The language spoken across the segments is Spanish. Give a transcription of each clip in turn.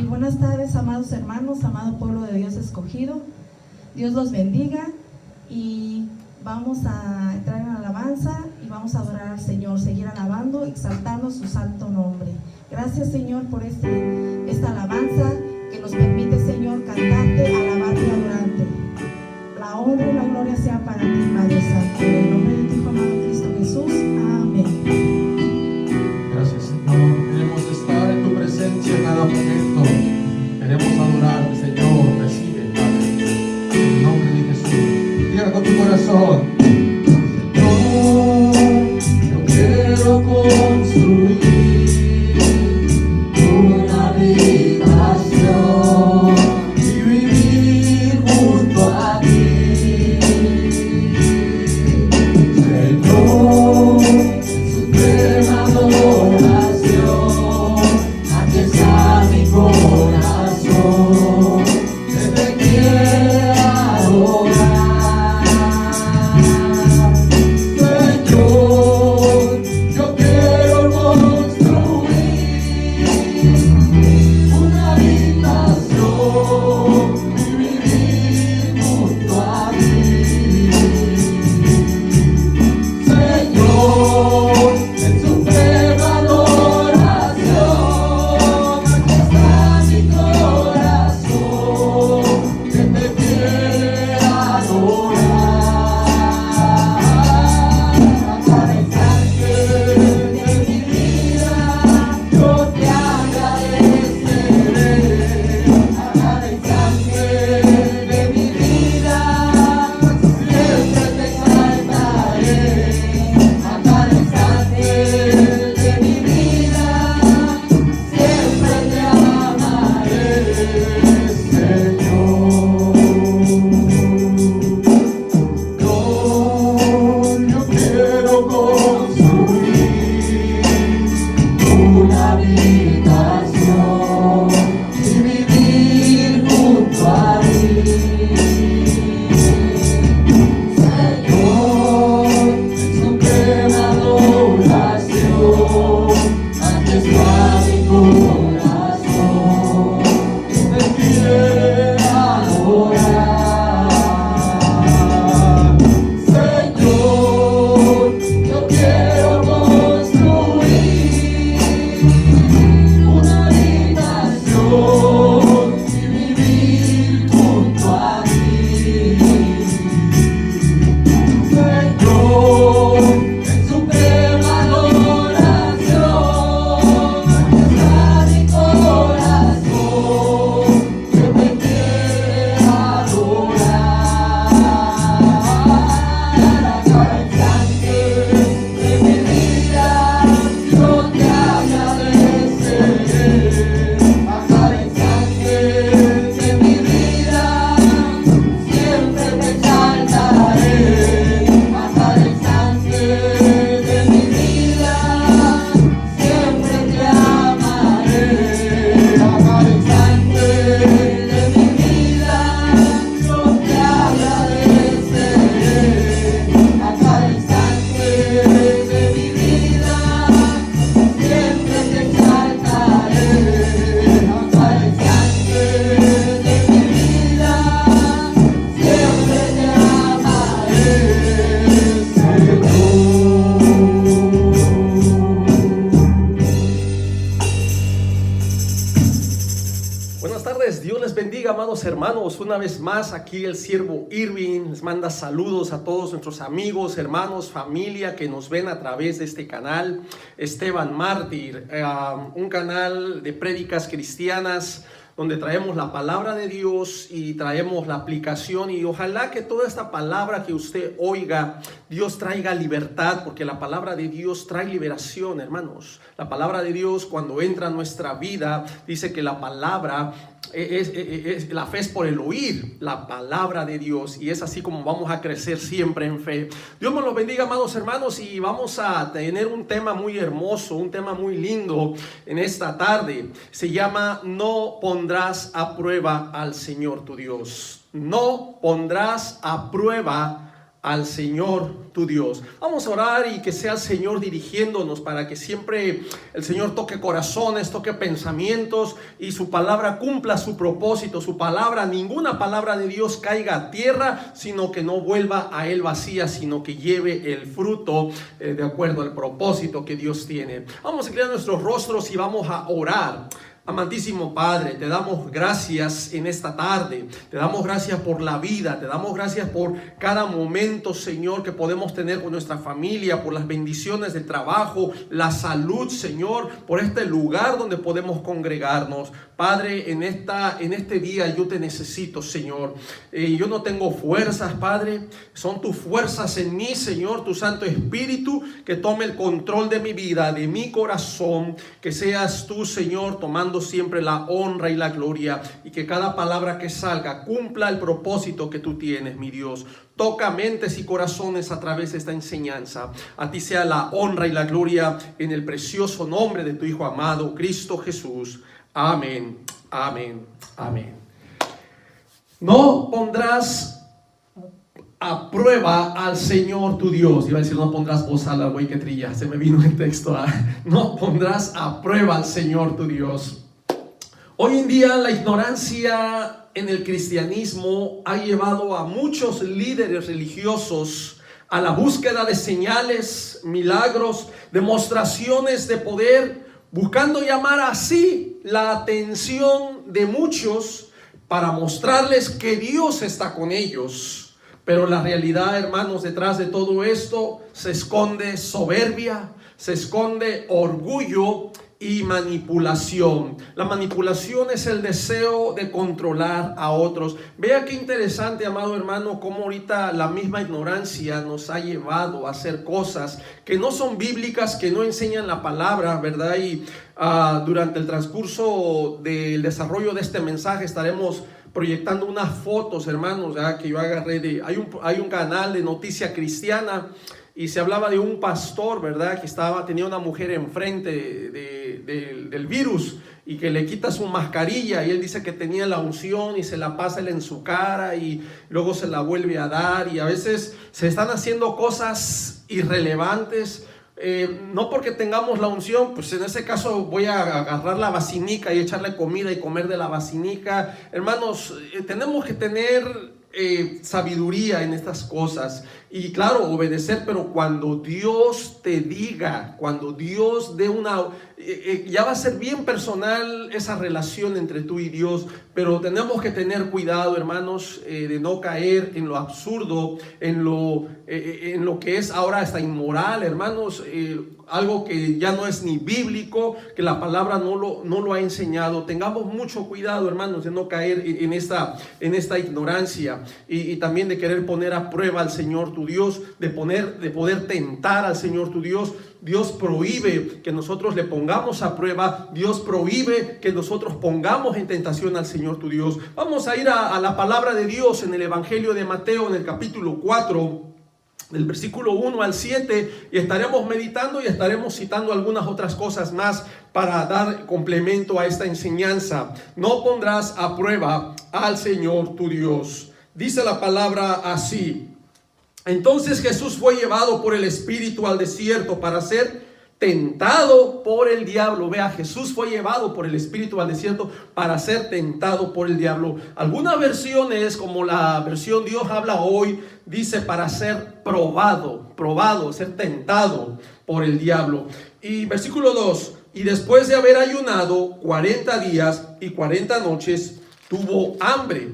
Buenas tardes, amados hermanos, amado pueblo de Dios escogido. Dios los bendiga y vamos a entrar en alabanza y vamos a adorar al Señor, seguir alabando, exaltando su santo nombre. Gracias, Señor, por esta alabanza que nos permite, Señor, cantarte, alabarte y adorarte. La honra y la gloria sea para ti, Padre Santo. En el nombre de tu Hijo amado Cristo Jesús. Amén. Gracias, Señor. Queremos estar en tu presencia en cada momento. Queremos adorarte, Señor. Recibe, Padre. En el nombre de Jesús. Diga con tu corazón. Señor, yo quiero construir una habitación y vivir junto a ti. Señor, en suprema adoración, aquí está mi corazón, que te quiere adorar. Señor, yo quiero construir una habitación y vivir junto a ti. Señor, en suprema adoración, aquí está mi corazón, que te quiere adorar. A cada instante de mi vida, yo te agradeceré. A cada instante de mi vida, siempre te exaltaré. A cada instante de mi vida, siempre te amaré, Señor. Yo quiero construir una habitación y vivir junto a ti. Señor, en suprema adoración, aquí está mi corazón, que te quiere adorar. Señor, yo quiero construir una habitación y vivir junto a ti. Señor, en suprema adoración, aquí está mi corazón, que te quiere adorar. A cada instante de mi vida, yo te agradeceré. A cada instante de mi vida, siempre te exaltaré. A cada instante de mi vida, siempre te amaré. A cada instante de mi vida, yo te agradeceré. A cada instante de mi vida, siempre te exaltaré. A cada instante de mi vida, siempre te amaré, Señor. Buenas tardes, Dios les bendiga, amados hermanos. Una vez más aquí el siervo Irving les manda saludos a todos nuestros amigos, hermanos, familia que nos ven a través de este canal Esteban Mártir, un canal de prédicas cristianas donde traemos la palabra de Dios y traemos la aplicación, y ojalá que toda esta palabra que usted oiga, Dios traiga libertad, porque la palabra de Dios trae liberación, hermanos. La palabra de Dios, cuando entra en nuestra vida, dice que la palabra la fe es por el oír la palabra de Dios, y es así como vamos a crecer siempre en fe. Dios me los bendiga, amados hermanos, y vamos a tener un tema muy hermoso, un tema muy lindo en esta tarde. Se llama: no pondrás a prueba al Señor tu Dios. No pondrás a prueba al Señor tu Dios. Vamos a orar y que sea el Señor dirigiéndonos para que siempre el Señor toque corazones, toque pensamientos y su palabra cumpla su propósito. Su palabra, ninguna palabra de Dios caiga a tierra, sino que no vuelva a Él vacía, sino que lleve el fruto de acuerdo al propósito que Dios tiene. Vamos a inclinar nuestros rostros y vamos a orar. Amantísimo Padre, te damos gracias en esta tarde, te damos gracias por la vida, te damos gracias por cada momento, Señor, que podemos tener con nuestra familia, por las bendiciones del trabajo, la salud, Señor, por este lugar donde podemos congregarnos. Padre, en este día yo te necesito, Señor. Yo no tengo fuerzas, Padre, son tus fuerzas en mí, Señor, tu Santo Espíritu, que tome el control de mi vida, de mi corazón, que seas tú, Señor, tomando siempre la honra y la gloria, y que cada palabra que salga cumpla el propósito que tú tienes, mi Dios. Toca mentes y corazones a través de esta enseñanza. A ti sea la honra y la gloria en el precioso nombre de tu Hijo amado, Cristo Jesús. Amén, amén, amén. No pondrás a prueba al Señor tu Dios. Iba a decir no pondrás bozal al buey que trilla. Se me vino el texto. No pondrás a prueba al Señor tu Dios. Hoy en día la ignorancia en el cristianismo ha llevado a muchos líderes religiosos a la búsqueda de señales, milagros, demostraciones de poder, buscando llamar así la atención de muchos para mostrarles que Dios está con ellos. Pero la realidad, hermanos, detrás de todo esto se esconde soberbia, se esconde orgullo y manipulación. La manipulación es el deseo de controlar a otros. Vea qué interesante, amado hermano, cómo ahorita la misma ignorancia nos ha llevado a hacer cosas que no son bíblicas, que no enseñan la palabra, ¿verdad? Y durante el transcurso del desarrollo de este mensaje estaremos proyectando unas fotos, hermanos, ¿verdad? Que yo agarré hay un canal de noticia cristiana. Y se hablaba de un pastor, ¿verdad? Que tenía una mujer enfrente del virus y que le quita su mascarilla y él dice que tenía la unción y se la pasa él en su cara y luego se la vuelve a dar. Y a veces se están haciendo cosas irrelevantes. No porque tengamos la unción, pues en ese caso voy a agarrar la vacinica y echarle comida y comer de la vacinica. Hermanos, tenemos que tener sabiduría en estas cosas y claro, obedecer, pero cuando Dios te diga, cuando Dios dé ya va a ser bien personal esa relación entre tú y Dios, pero tenemos que tener cuidado, hermanos, de no caer en lo absurdo, en lo que es ahora hasta inmoral, hermanos, algo que ya no es ni bíblico, que la palabra no lo ha enseñado. Tengamos mucho cuidado, hermanos, de no caer en esta ignorancia y también de querer poner a prueba al Señor tu Dios, de poder tentar al Señor tu Dios. Dios prohíbe que nosotros le pongamos a prueba. Dios prohíbe que nosotros pongamos en tentación al Señor tu Dios. Vamos a ir a la palabra de Dios en el Evangelio de Mateo, en el capítulo 4, del versículo 1 al 7, y estaremos meditando y estaremos citando algunas otras cosas más para dar complemento a esta enseñanza. No pondrás a prueba al Señor tu Dios. Dice la palabra así: entonces Jesús fue llevado por el Espíritu al desierto para ser tentado por el diablo. Vea, Jesús fue llevado por el Espíritu al desierto para ser tentado por el diablo. Algunas versiones, como la versión Dios habla hoy, dice para ser probado, ser tentado por el diablo. Y versículo 2, y después de haber ayunado 40 días y 40 noches, tuvo hambre.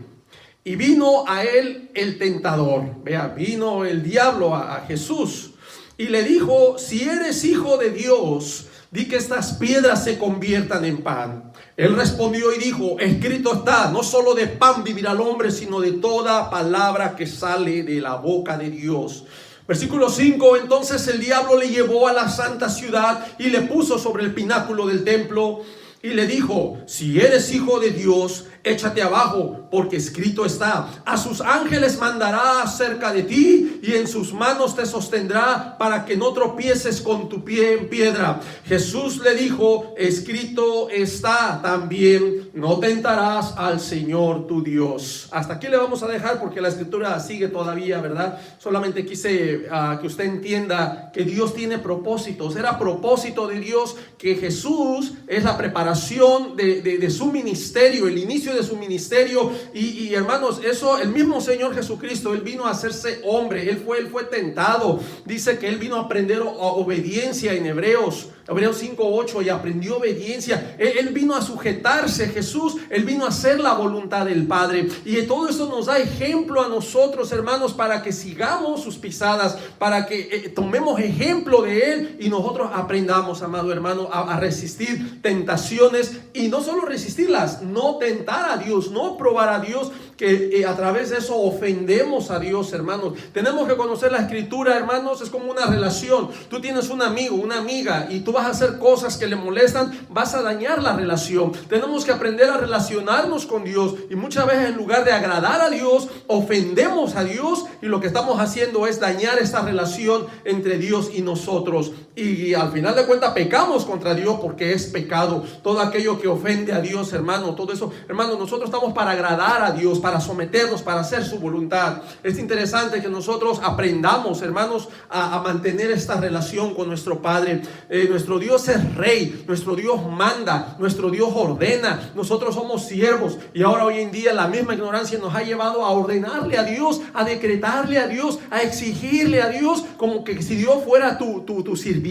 Y vino a él el tentador, vea, vino el diablo a Jesús y le dijo: si eres hijo de Dios, di que estas piedras se conviertan en pan. Él respondió y dijo: escrito está, no solo de pan vivirá el hombre, sino de toda palabra que sale de la boca de Dios. Versículo 5, entonces el diablo le llevó a la santa ciudad y le puso sobre el pináculo del templo y le dijo: si eres hijo de Dios, échate abajo, porque escrito está: a sus ángeles mandará cerca de ti, y en sus manos te sostendrá, para que no tropieces con tu pie en piedra. Jesús le dijo: escrito está también, no tentarás al Señor tu Dios. Hasta aquí le vamos a dejar, porque la escritura sigue todavía, ¿verdad? Solamente quise que usted entienda que Dios tiene propósitos. Era propósito de Dios que Jesús es la preparación de su ministerio, el inicio de su ministerio. Y hermanos, eso, el mismo Señor Jesucristo, Él vino a hacerse hombre. Él fue tentado. Dice que Él vino a aprender obediencia en Hebreos 5:8, y aprendió obediencia. Él vino a sujetarse. Jesús, Él vino a hacer la voluntad del Padre. Y todo eso nos da ejemplo a nosotros, hermanos, para que sigamos sus pisadas, para que tomemos ejemplo de Él y nosotros aprendamos, amado hermano, a resistir tentaciones, y no solo resistirlas, no tentar a Dios, no probar a Dios, que a través de eso ofendemos a Dios, hermanos. Tenemos que conocer la escritura, hermanos. Es como una relación. Tú tienes un amigo, una amiga, y tú vas a hacer cosas que le molestan, vas a dañar la relación. Tenemos que aprender a relacionarnos con Dios, y muchas veces, en lugar de agradar a Dios, ofendemos a Dios, y lo que estamos haciendo es dañar esta relación entre Dios y nosotros, y al final de cuentas pecamos contra Dios, porque es pecado todo aquello que ofende a Dios, hermano. Todo eso, hermano, nosotros estamos para agradar a Dios, para someternos, para hacer su voluntad. Es interesante que nosotros aprendamos, hermanos, a mantener esta relación con nuestro Padre. Nuestro Dios es rey, nuestro Dios manda, nuestro Dios ordena. Nosotros somos siervos, y ahora hoy en día la misma ignorancia nos ha llevado a ordenarle a Dios, a decretarle a Dios, a exigirle a Dios, como que si Dios fuera tu sirviente,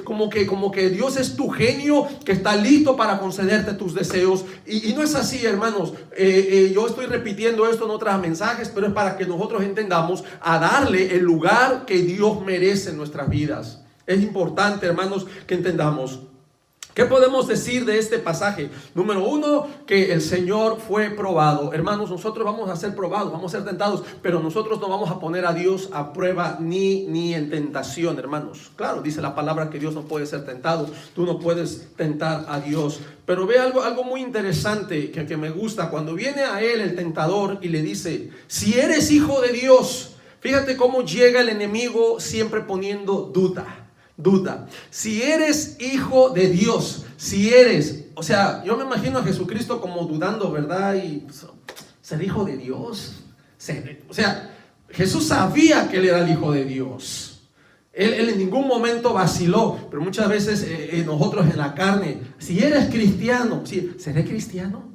como que Dios es tu genio que está listo para concederte tus deseos. Y no es así, hermanos. Yo estoy repitiendo esto en otros mensajes, pero es para que nosotros entendamos a darle el lugar que Dios merece en nuestras vidas. Es importante, hermanos, que entendamos. ¿Qué podemos decir de este pasaje? Número uno, que el Señor fue probado. Hermanos, nosotros vamos a ser probados, vamos a ser tentados, pero nosotros no vamos a poner a Dios a prueba ni en tentación, hermanos. Claro, dice la palabra que Dios no puede ser tentado. Tú no puedes tentar a Dios. Pero ve algo muy interesante que me gusta. Cuando viene a él el tentador y le dice: si eres hijo de Dios. Fíjate cómo llega el enemigo siempre poniendo duda. Si eres hijo de Dios, si eres, o sea, yo me imagino a Jesucristo como dudando, ¿verdad? Y ser hijo de Dios, o sea, Jesús sabía que él era el hijo de Dios. Él en ningún momento vaciló, pero muchas veces nosotros en la carne, si eres cristiano, ¿sí? ¿Seré cristiano?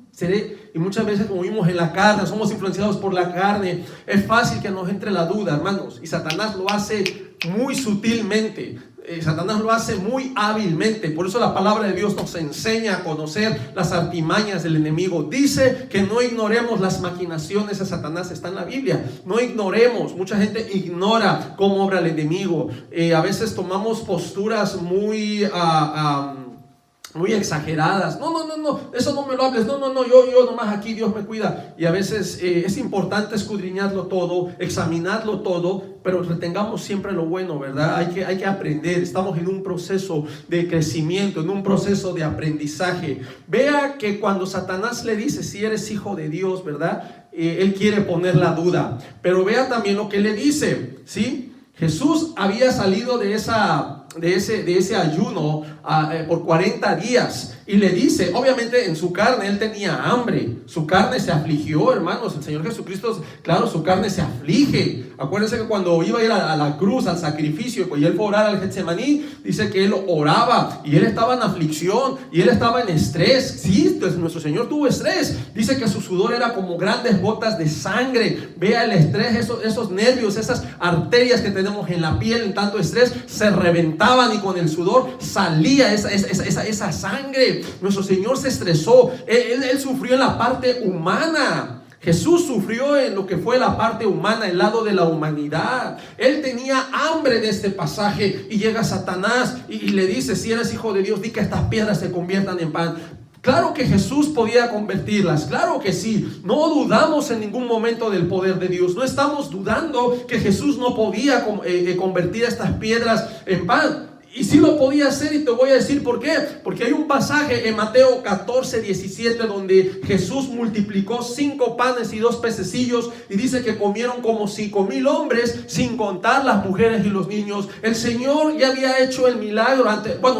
Y muchas veces, como vimos, en la carne, somos influenciados por la carne. Es fácil que nos entre la duda, hermanos, y Satanás lo hace muy sutilmente. Satanás lo hace muy hábilmente. Por eso la palabra de Dios nos enseña a conocer las artimañas del enemigo. Dice que no ignoremos las maquinaciones de Satanás. Está en la Biblia. No ignoremos. Mucha gente ignora cómo obra el enemigo. A veces tomamos posturas muy exageradas. No, eso no me lo hables. No, yo nomás aquí, Dios me cuida. Y a veces es importante escudriñarlo todo, examinarlo todo, pero retengamos siempre lo bueno, ¿verdad? Hay que aprender. Estamos en un proceso de crecimiento, en un proceso de aprendizaje. Vea que cuando Satanás le dice: si eres hijo de Dios, ¿verdad? Él quiere poner la duda. Pero vea también lo que le dice, ¿sí? Jesús había salido de ese ayuno por 40 días. Y le dice, obviamente en su carne él tenía hambre, su carne se afligió, hermanos. El Señor Jesucristo, claro, su carne se aflige. Acuérdense que cuando iba a ir a la cruz, al sacrificio, y él fue a orar al Getsemaní, dice que él oraba y él estaba en aflicción y él estaba en estrés. Sí, pues nuestro Señor tuvo estrés. Dice que su sudor era como grandes gotas de sangre. Vea el estrés, esos nervios, esas arterias que tenemos en la piel en tanto estrés, se reventaban, y con el sudor salía esa sangre. Nuestro Señor se estresó. Él sufrió en la parte humana. Jesús sufrió en lo que fue la parte humana, el lado de la humanidad. Él tenía hambre de este pasaje, y llega Satanás y le dice: si eres hijo de Dios, di que estas piedras se conviertan en pan. Claro que Jesús podía convertirlas, claro que sí. No dudamos en ningún momento del poder de Dios. No estamos dudando que Jesús no podía convertir estas piedras en pan. Y sí lo podía hacer, y te voy a decir por qué. Porque hay un pasaje en Mateo 14:17 donde Jesús multiplicó 5 panes y 2 pececillos, y dice que comieron como 5,000 hombres, sin contar las mujeres y los niños. El Señor ya había hecho el milagro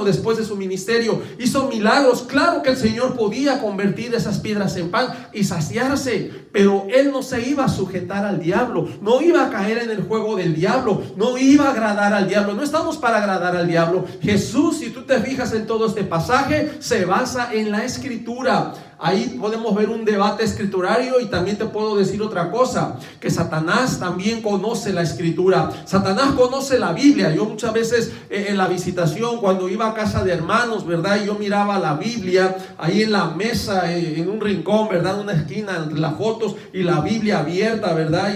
después de su ministerio. Hizo milagros. Claro que el Señor podía convertir esas piedras en pan y saciarse, pero Él no se iba a sujetar al diablo, no iba a caer en el juego del diablo, no iba a agradar al diablo. No estamos para agradar al diablo. Jesús, si tú te fijas en todo este pasaje, se basa en la Escritura. Ahí podemos ver un debate escriturario, y también te puedo decir otra cosa, que Satanás también conoce la Escritura. Satanás conoce la Biblia. Yo muchas veces en la visitación, cuando iba a casa de hermanos, ¿verdad? Yo miraba la Biblia ahí en la mesa, en un rincón, ¿verdad? En una esquina, entre las fotos y la Biblia abierta, ¿verdad?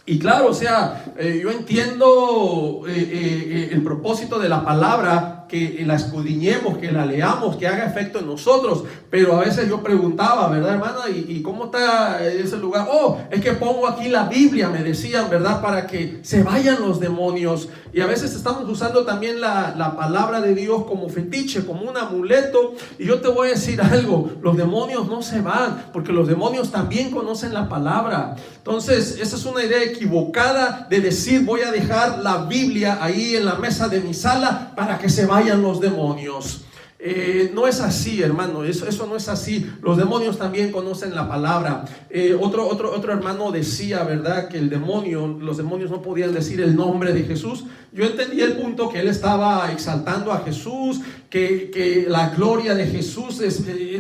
Y claro, o sea, yo entiendo el propósito de la palabra, que la escudriñemos, que la leamos, que haga efecto en nosotros. Pero a veces yo preguntaba, ¿verdad, hermana? ¿Y cómo está ese lugar? Oh, es que pongo aquí la Biblia, me decían, ¿verdad? Para que se vayan los demonios. Y a veces estamos usando también la palabra de Dios como fetiche, como un amuleto. Y yo te voy a decir algo, los demonios no se van, porque los demonios también conocen la palabra. Entonces, esa es una idea equivocada de decir, voy a dejar la Biblia ahí en la mesa de mi sala para que se vayan los demonios. No es así, hermano, eso no es así. Los demonios también conocen la palabra. Otro hermano decía, ¿verdad?, que los demonios no podían decir el nombre de Jesús. Yo entendí el punto, que él estaba exaltando a Jesús, que la gloria de Jesús,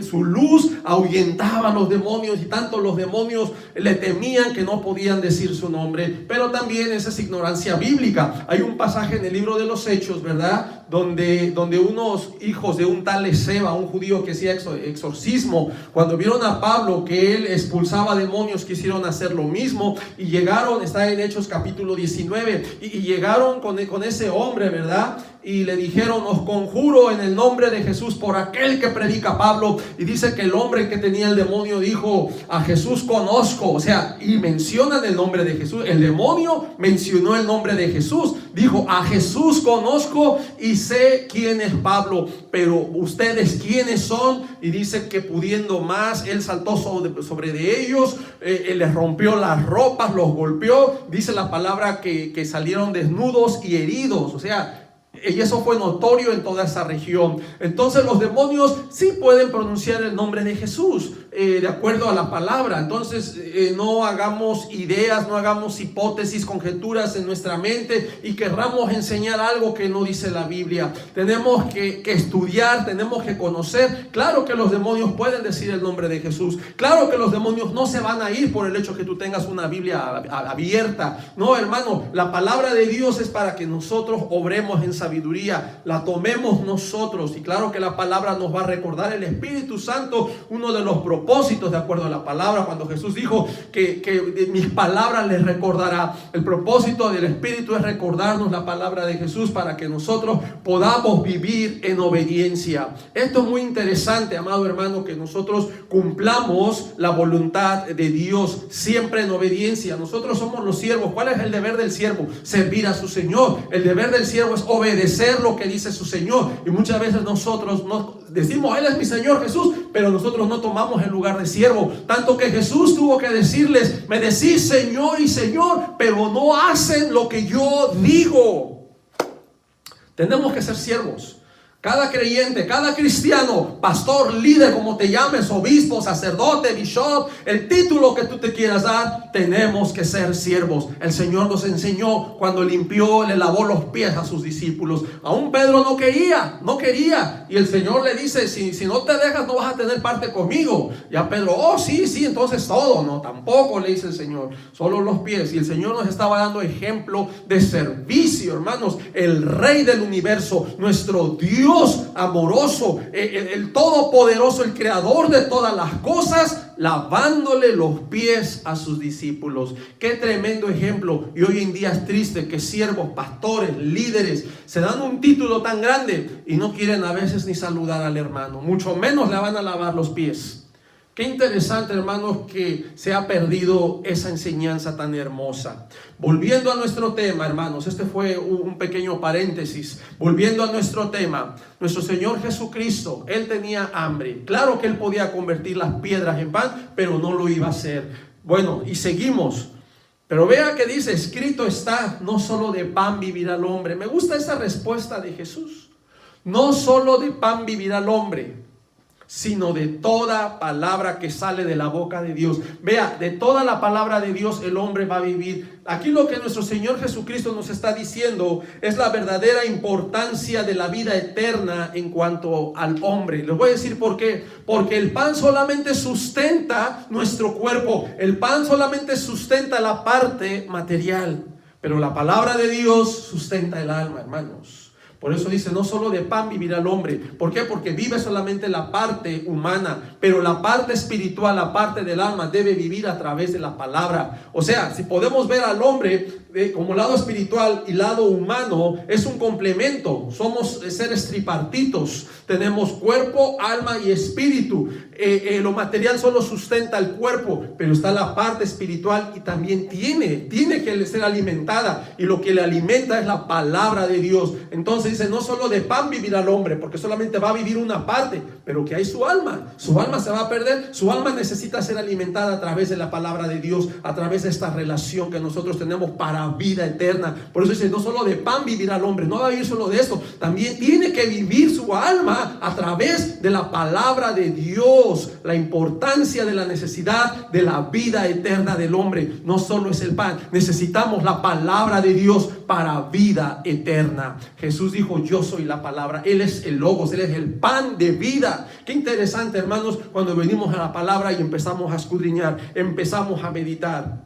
su luz ahuyentaba a los demonios, y tanto los demonios le temían que no podían decir su nombre. Pero también esa es ignorancia bíblica. Hay un pasaje en el libro de los Hechos, ¿verdad?, donde unos hijos de un tal Esceva, un judío que hacía exorcismo, cuando vieron a Pablo que él expulsaba demonios, quisieron hacer lo mismo, y llegaron, está en Hechos capítulo 19, y llegaron con ese hombre, ¿verdad? Y le dijeron, os conjuro en el nombre de Jesús por aquel que predica Pablo. Y dice que el hombre que tenía el demonio dijo, a Jesús conozco. O sea, y mencionan el nombre de Jesús. El demonio mencionó el nombre de Jesús. Dijo, a Jesús conozco y sé quién es Pablo, pero ustedes quiénes son. Y dice que pudiendo más, él saltó sobre de ellos, les rompió las ropas, los golpeó. Dice la palabra que salieron desnudos y heridos. O sea, y eso fue notorio en toda esa región. Entonces los demonios sí pueden pronunciar el nombre de Jesús, de acuerdo a la palabra. Entonces no hagamos ideas, no hagamos hipótesis, conjeturas en nuestra mente y querramos enseñar algo que no dice la Biblia. Tenemos que estudiar, tenemos que conocer. Claro que los demonios pueden decir el nombre de Jesús. Claro que los demonios no se van a ir por el hecho que tú tengas una Biblia abierta. No, hermano, la palabra de Dios es para que nosotros obremos en sabiduría, la tomemos nosotros. Y claro que la palabra nos va a recordar el Espíritu Santo, uno de los propósitos de acuerdo a la palabra, cuando Jesús dijo que mis palabras les recordará. El propósito del Espíritu es recordarnos la palabra de Jesús para que nosotros podamos vivir en obediencia. Esto es muy interesante, amado hermano, que nosotros cumplamos la voluntad de Dios siempre en obediencia. Nosotros somos los siervos. ¿Cuál es el deber del siervo? Servir a su Señor. El deber del siervo es obedecer lo que dice su Señor. Y muchas veces nosotros decimos, Él es mi Señor Jesús, pero nosotros no tomamos el lugar de siervo. Tanto que Jesús tuvo que decirles, me decís Señor y Señor, pero no hacen lo que yo digo. Tenemos que ser siervos. Cada creyente, cada cristiano, pastor, líder, como te llames, obispo, sacerdote, bishop, el título que tú te quieras dar, tenemos que ser siervos. El Señor nos enseñó cuando limpió, le lavó los pies a sus discípulos. Aún Pedro no quería. Y el Señor le dice, si no te dejas, no vas a tener parte conmigo. Ya Pedro, sí, entonces todo. No, tampoco, le dice el Señor, solo los pies. Y el Señor nos estaba dando ejemplo de servicio, hermanos. El Rey del universo, nuestro Dios amoroso, el todopoderoso, el creador de todas las cosas, lavándole los pies a sus discípulos. Qué tremendo ejemplo. Y hoy en día es triste que siervos, pastores, líderes se dan un título tan grande y no quieren a veces ni saludar al hermano, mucho menos le van a lavar los pies. Qué interesante, hermanos, que se ha perdido esa enseñanza tan hermosa. Volviendo a nuestro tema, hermanos, este fue un pequeño paréntesis. Volviendo a nuestro tema, nuestro Señor Jesucristo, Él tenía hambre. Claro que Él podía convertir las piedras en pan, pero no lo iba a hacer. Bueno, y seguimos. Pero vea que dice, escrito está, no solo de pan vivirá el hombre. Me gusta esa respuesta de Jesús. No solo de pan vivirá el hombre, sino de toda palabra que sale de la boca de Dios. Vea, de toda la palabra de Dios el hombre va a vivir. Aquí lo que nuestro Señor Jesucristo nos está diciendo es la verdadera importancia de la vida eterna en cuanto al hombre. Les voy a decir por qué. Porque el pan solamente sustenta nuestro cuerpo. El pan solamente sustenta la parte material. Pero la palabra de Dios sustenta el alma, hermanos. Por eso dice, no solo de pan vivirá el hombre. ¿Por qué? Porque vive solamente la parte humana, pero la parte espiritual, la parte del alma debe vivir a través de la palabra. O sea, si podemos ver al hombre como lado espiritual y lado humano, es un complemento. Somos seres tripartitos. Tenemos cuerpo, alma y espíritu. Lo material solo sustenta el cuerpo, pero está la parte espiritual y también tiene que ser alimentada. Y lo que le alimenta es la palabra de Dios. Entonces dice, no solo de pan vivirá el hombre, porque solamente va a vivir una parte, pero que hay su alma se va a perder. Su alma necesita ser alimentada a través de la palabra de Dios, a través de esta relación que nosotros tenemos para vida eterna. Por eso dice, no solo de pan vivirá el hombre, no va a vivir solo de esto, también tiene que vivir su alma a través de la palabra de Dios. La importancia de la necesidad de la vida eterna del hombre no solo es el pan, necesitamos la palabra de Dios para vida eterna. Jesús dijo, yo soy la palabra. Él es el Logos, Él es el pan de vida. Qué interesante, hermanos, cuando venimos a la palabra y empezamos a escudriñar, empezamos a meditar.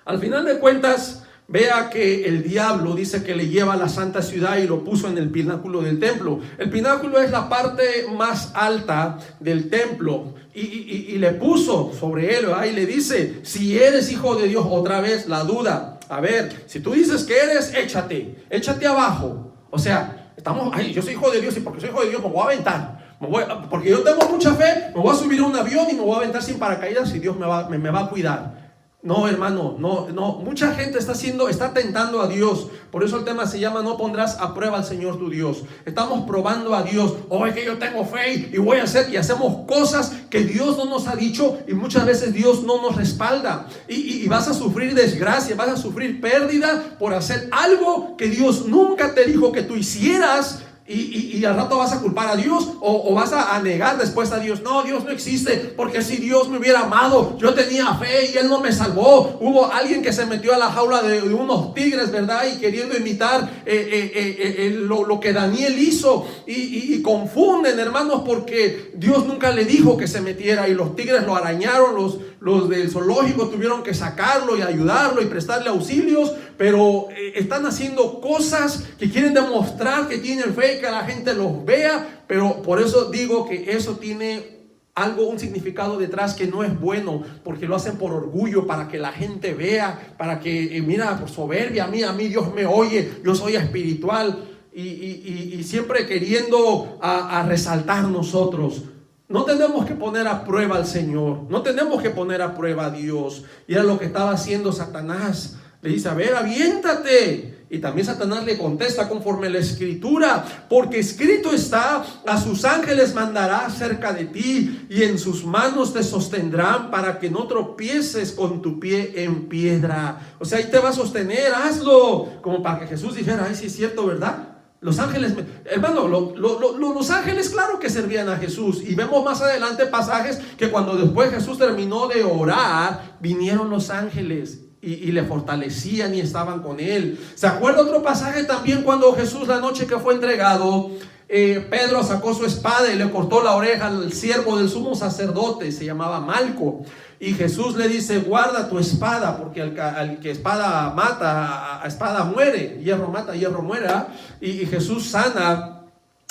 Al final de cuentas, vea que el diablo dice que le lleva a la santa ciudad y lo puso en el pináculo del templo. El pináculo es la parte más alta del templo y le puso sobre él, ¿verdad? Y le dice, si eres hijo de Dios, otra vez la duda. A ver, si tú dices que eres, échate abajo. O sea, yo soy hijo de Dios y porque soy hijo de Dios me voy a aventar. Porque yo tengo mucha fe, me voy a subir a un avión y me voy a aventar sin paracaídas y Dios me va a cuidar. No, hermano, no. Mucha gente está tentando a Dios. Por eso el tema se llama, no pondrás a prueba al Señor tu Dios. Estamos probando a Dios. Es que yo tengo fe y voy a hacer, y hacemos cosas que Dios no nos ha dicho, y muchas veces Dios no nos respalda. Y vas a sufrir desgracia, vas a sufrir pérdida por hacer algo que Dios nunca te dijo que tú hicieras. Y al rato vas a culpar a Dios o vas a negar después a Dios. No, Dios no existe, porque si Dios me hubiera amado, yo tenía fe y Él no me salvó. Hubo alguien que se metió a la jaula de unos tigres, ¿verdad? Y queriendo imitar lo que Daniel hizo. Y confunden, hermanos, porque Dios nunca le dijo que se metiera y los tigres lo arañaron. Los del zoológico tuvieron que sacarlo y ayudarlo y prestarle auxilios, pero están haciendo cosas que quieren demostrar que tienen fe, que la gente los vea. Pero por eso digo que eso tiene un significado detrás que no es bueno, porque lo hacen por orgullo, para que la gente vea, para que, mira, por soberbia, a mí Dios me oye, yo soy espiritual, y siempre queriendo a resaltar nosotros. No tenemos que poner a prueba al Señor, no tenemos que poner a prueba a Dios. Y era lo que estaba haciendo Satanás. Le dice, a ver, aviéntate. Y también Satanás le contesta conforme la Escritura, porque escrito está, a sus ángeles mandará cerca de ti, y en sus manos te sostendrán para que no tropieces con tu pie en piedra. O sea, ahí te va a sostener, hazlo. Como para que Jesús dijera, ay, sí es cierto, ¿verdad? Los ángeles, hermano, los ángeles claro que servían a Jesús. Y vemos más adelante pasajes que cuando después Jesús terminó de orar, vinieron los ángeles y le fortalecían y estaban con él. ¿Se acuerda otro pasaje también cuando Jesús, la noche que fue entregado, Pedro sacó su espada y le cortó la oreja al siervo del sumo sacerdote, se llamaba Malco? Y Jesús le dice, guarda tu espada, porque al que espada mata, a espada muere. Hierro mata, hierro muere. Y Jesús sana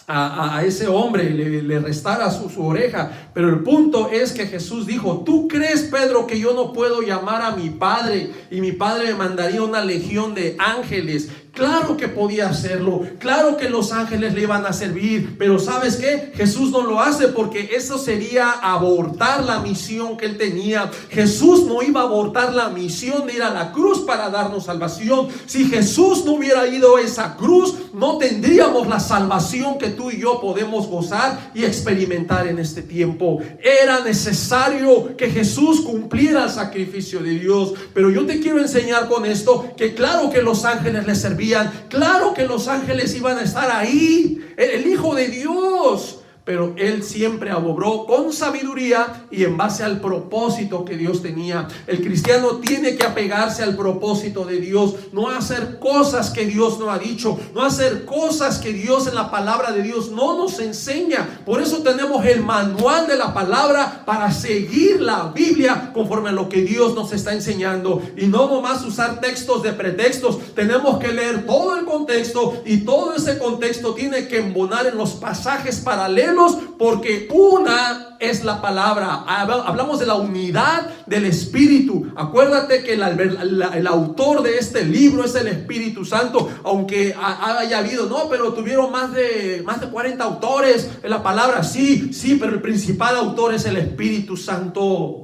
a ese hombre, le restaura su oreja. Pero el punto es que Jesús dijo, ¿tú crees, Pedro, que yo no puedo llamar a mi Padre y mi Padre me mandaría una legión de ángeles Claro que podía hacerlo, claro que los ángeles le iban a servir, pero ¿sabes qué? Jesús no lo hace porque eso sería abortar la misión que él tenía. Jesús no iba a abortar la misión de ir a la cruz para darnos salvación. Si Jesús no hubiera ido a esa cruz, no tendríamos la salvación que tú y yo podemos gozar y experimentar en este tiempo. Era necesario que Jesús cumpliera el sacrificio de Dios. Pero yo te quiero enseñar con esto que claro que los ángeles le servían. Claro que los ángeles iban a estar ahí, el Hijo de Dios, pero él siempre obró con sabiduría y en base al propósito que Dios tenía. El cristiano tiene que apegarse al propósito de Dios, no hacer cosas que Dios no ha dicho, no hacer cosas que Dios en la palabra de Dios no nos enseña. Por eso tenemos el manual de la palabra para seguir la Biblia conforme a lo que Dios nos está enseñando y no nomás usar textos de pretextos. Tenemos que leer todo el contexto y todo ese contexto tiene que embonar en los pasajes paralelos, porque una es la palabra. Hablamos de la unidad del Espíritu. Acuérdate que el autor de este libro es el Espíritu Santo. Aunque haya habido, no, pero tuvieron más de 40 autores en la palabra. Sí, pero el principal autor es el Espíritu Santo,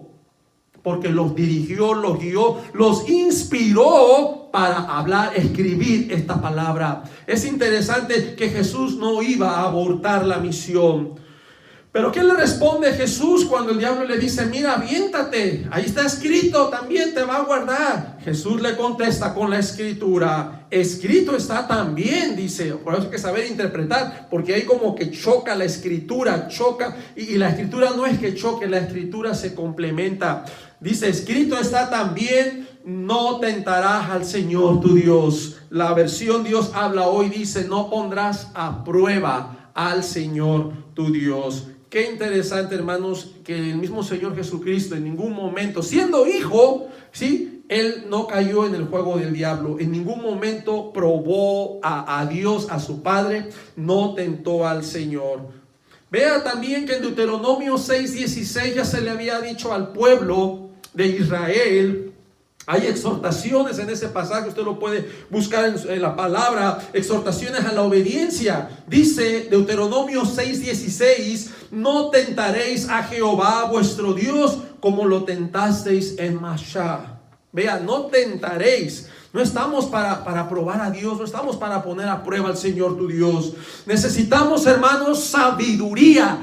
porque los dirigió, los guió, los inspiró para hablar, escribir esta palabra. Es interesante que Jesús no iba a abortar la misión. Pero ¿qué le responde Jesús cuando el diablo le dice: mira, aviéntate, ahí está escrito, también te va a guardar? Jesús le contesta con la escritura. Escrito está también, dice. Por eso hay que saber interpretar, porque ahí como que choca la escritura, choca, y la escritura no es que choque, la escritura se complementa. Dice: escrito está también, no tentarás al Señor tu Dios. La versión Dios habla hoy dice: no pondrás a prueba al Señor tu Dios. Qué interesante, hermanos, que el mismo Señor Jesucristo en ningún momento, siendo hijo, ¿sí?, él no cayó en el juego del diablo. En ningún momento probó a Dios, a su Padre, no tentó al Señor. Vea también que en Deuteronomio 6:16 ya se le había dicho al pueblo de Israel. Hay exhortaciones en ese pasaje, usted lo puede buscar en la palabra, exhortaciones a la obediencia. Dice Deuteronomio 6:16: no tentaréis a Jehová vuestro Dios como lo tentasteis en Masá. Vea, no tentaréis. No estamos para probar a Dios, no estamos para poner a prueba al Señor tu Dios. Necesitamos, hermanos, sabiduría.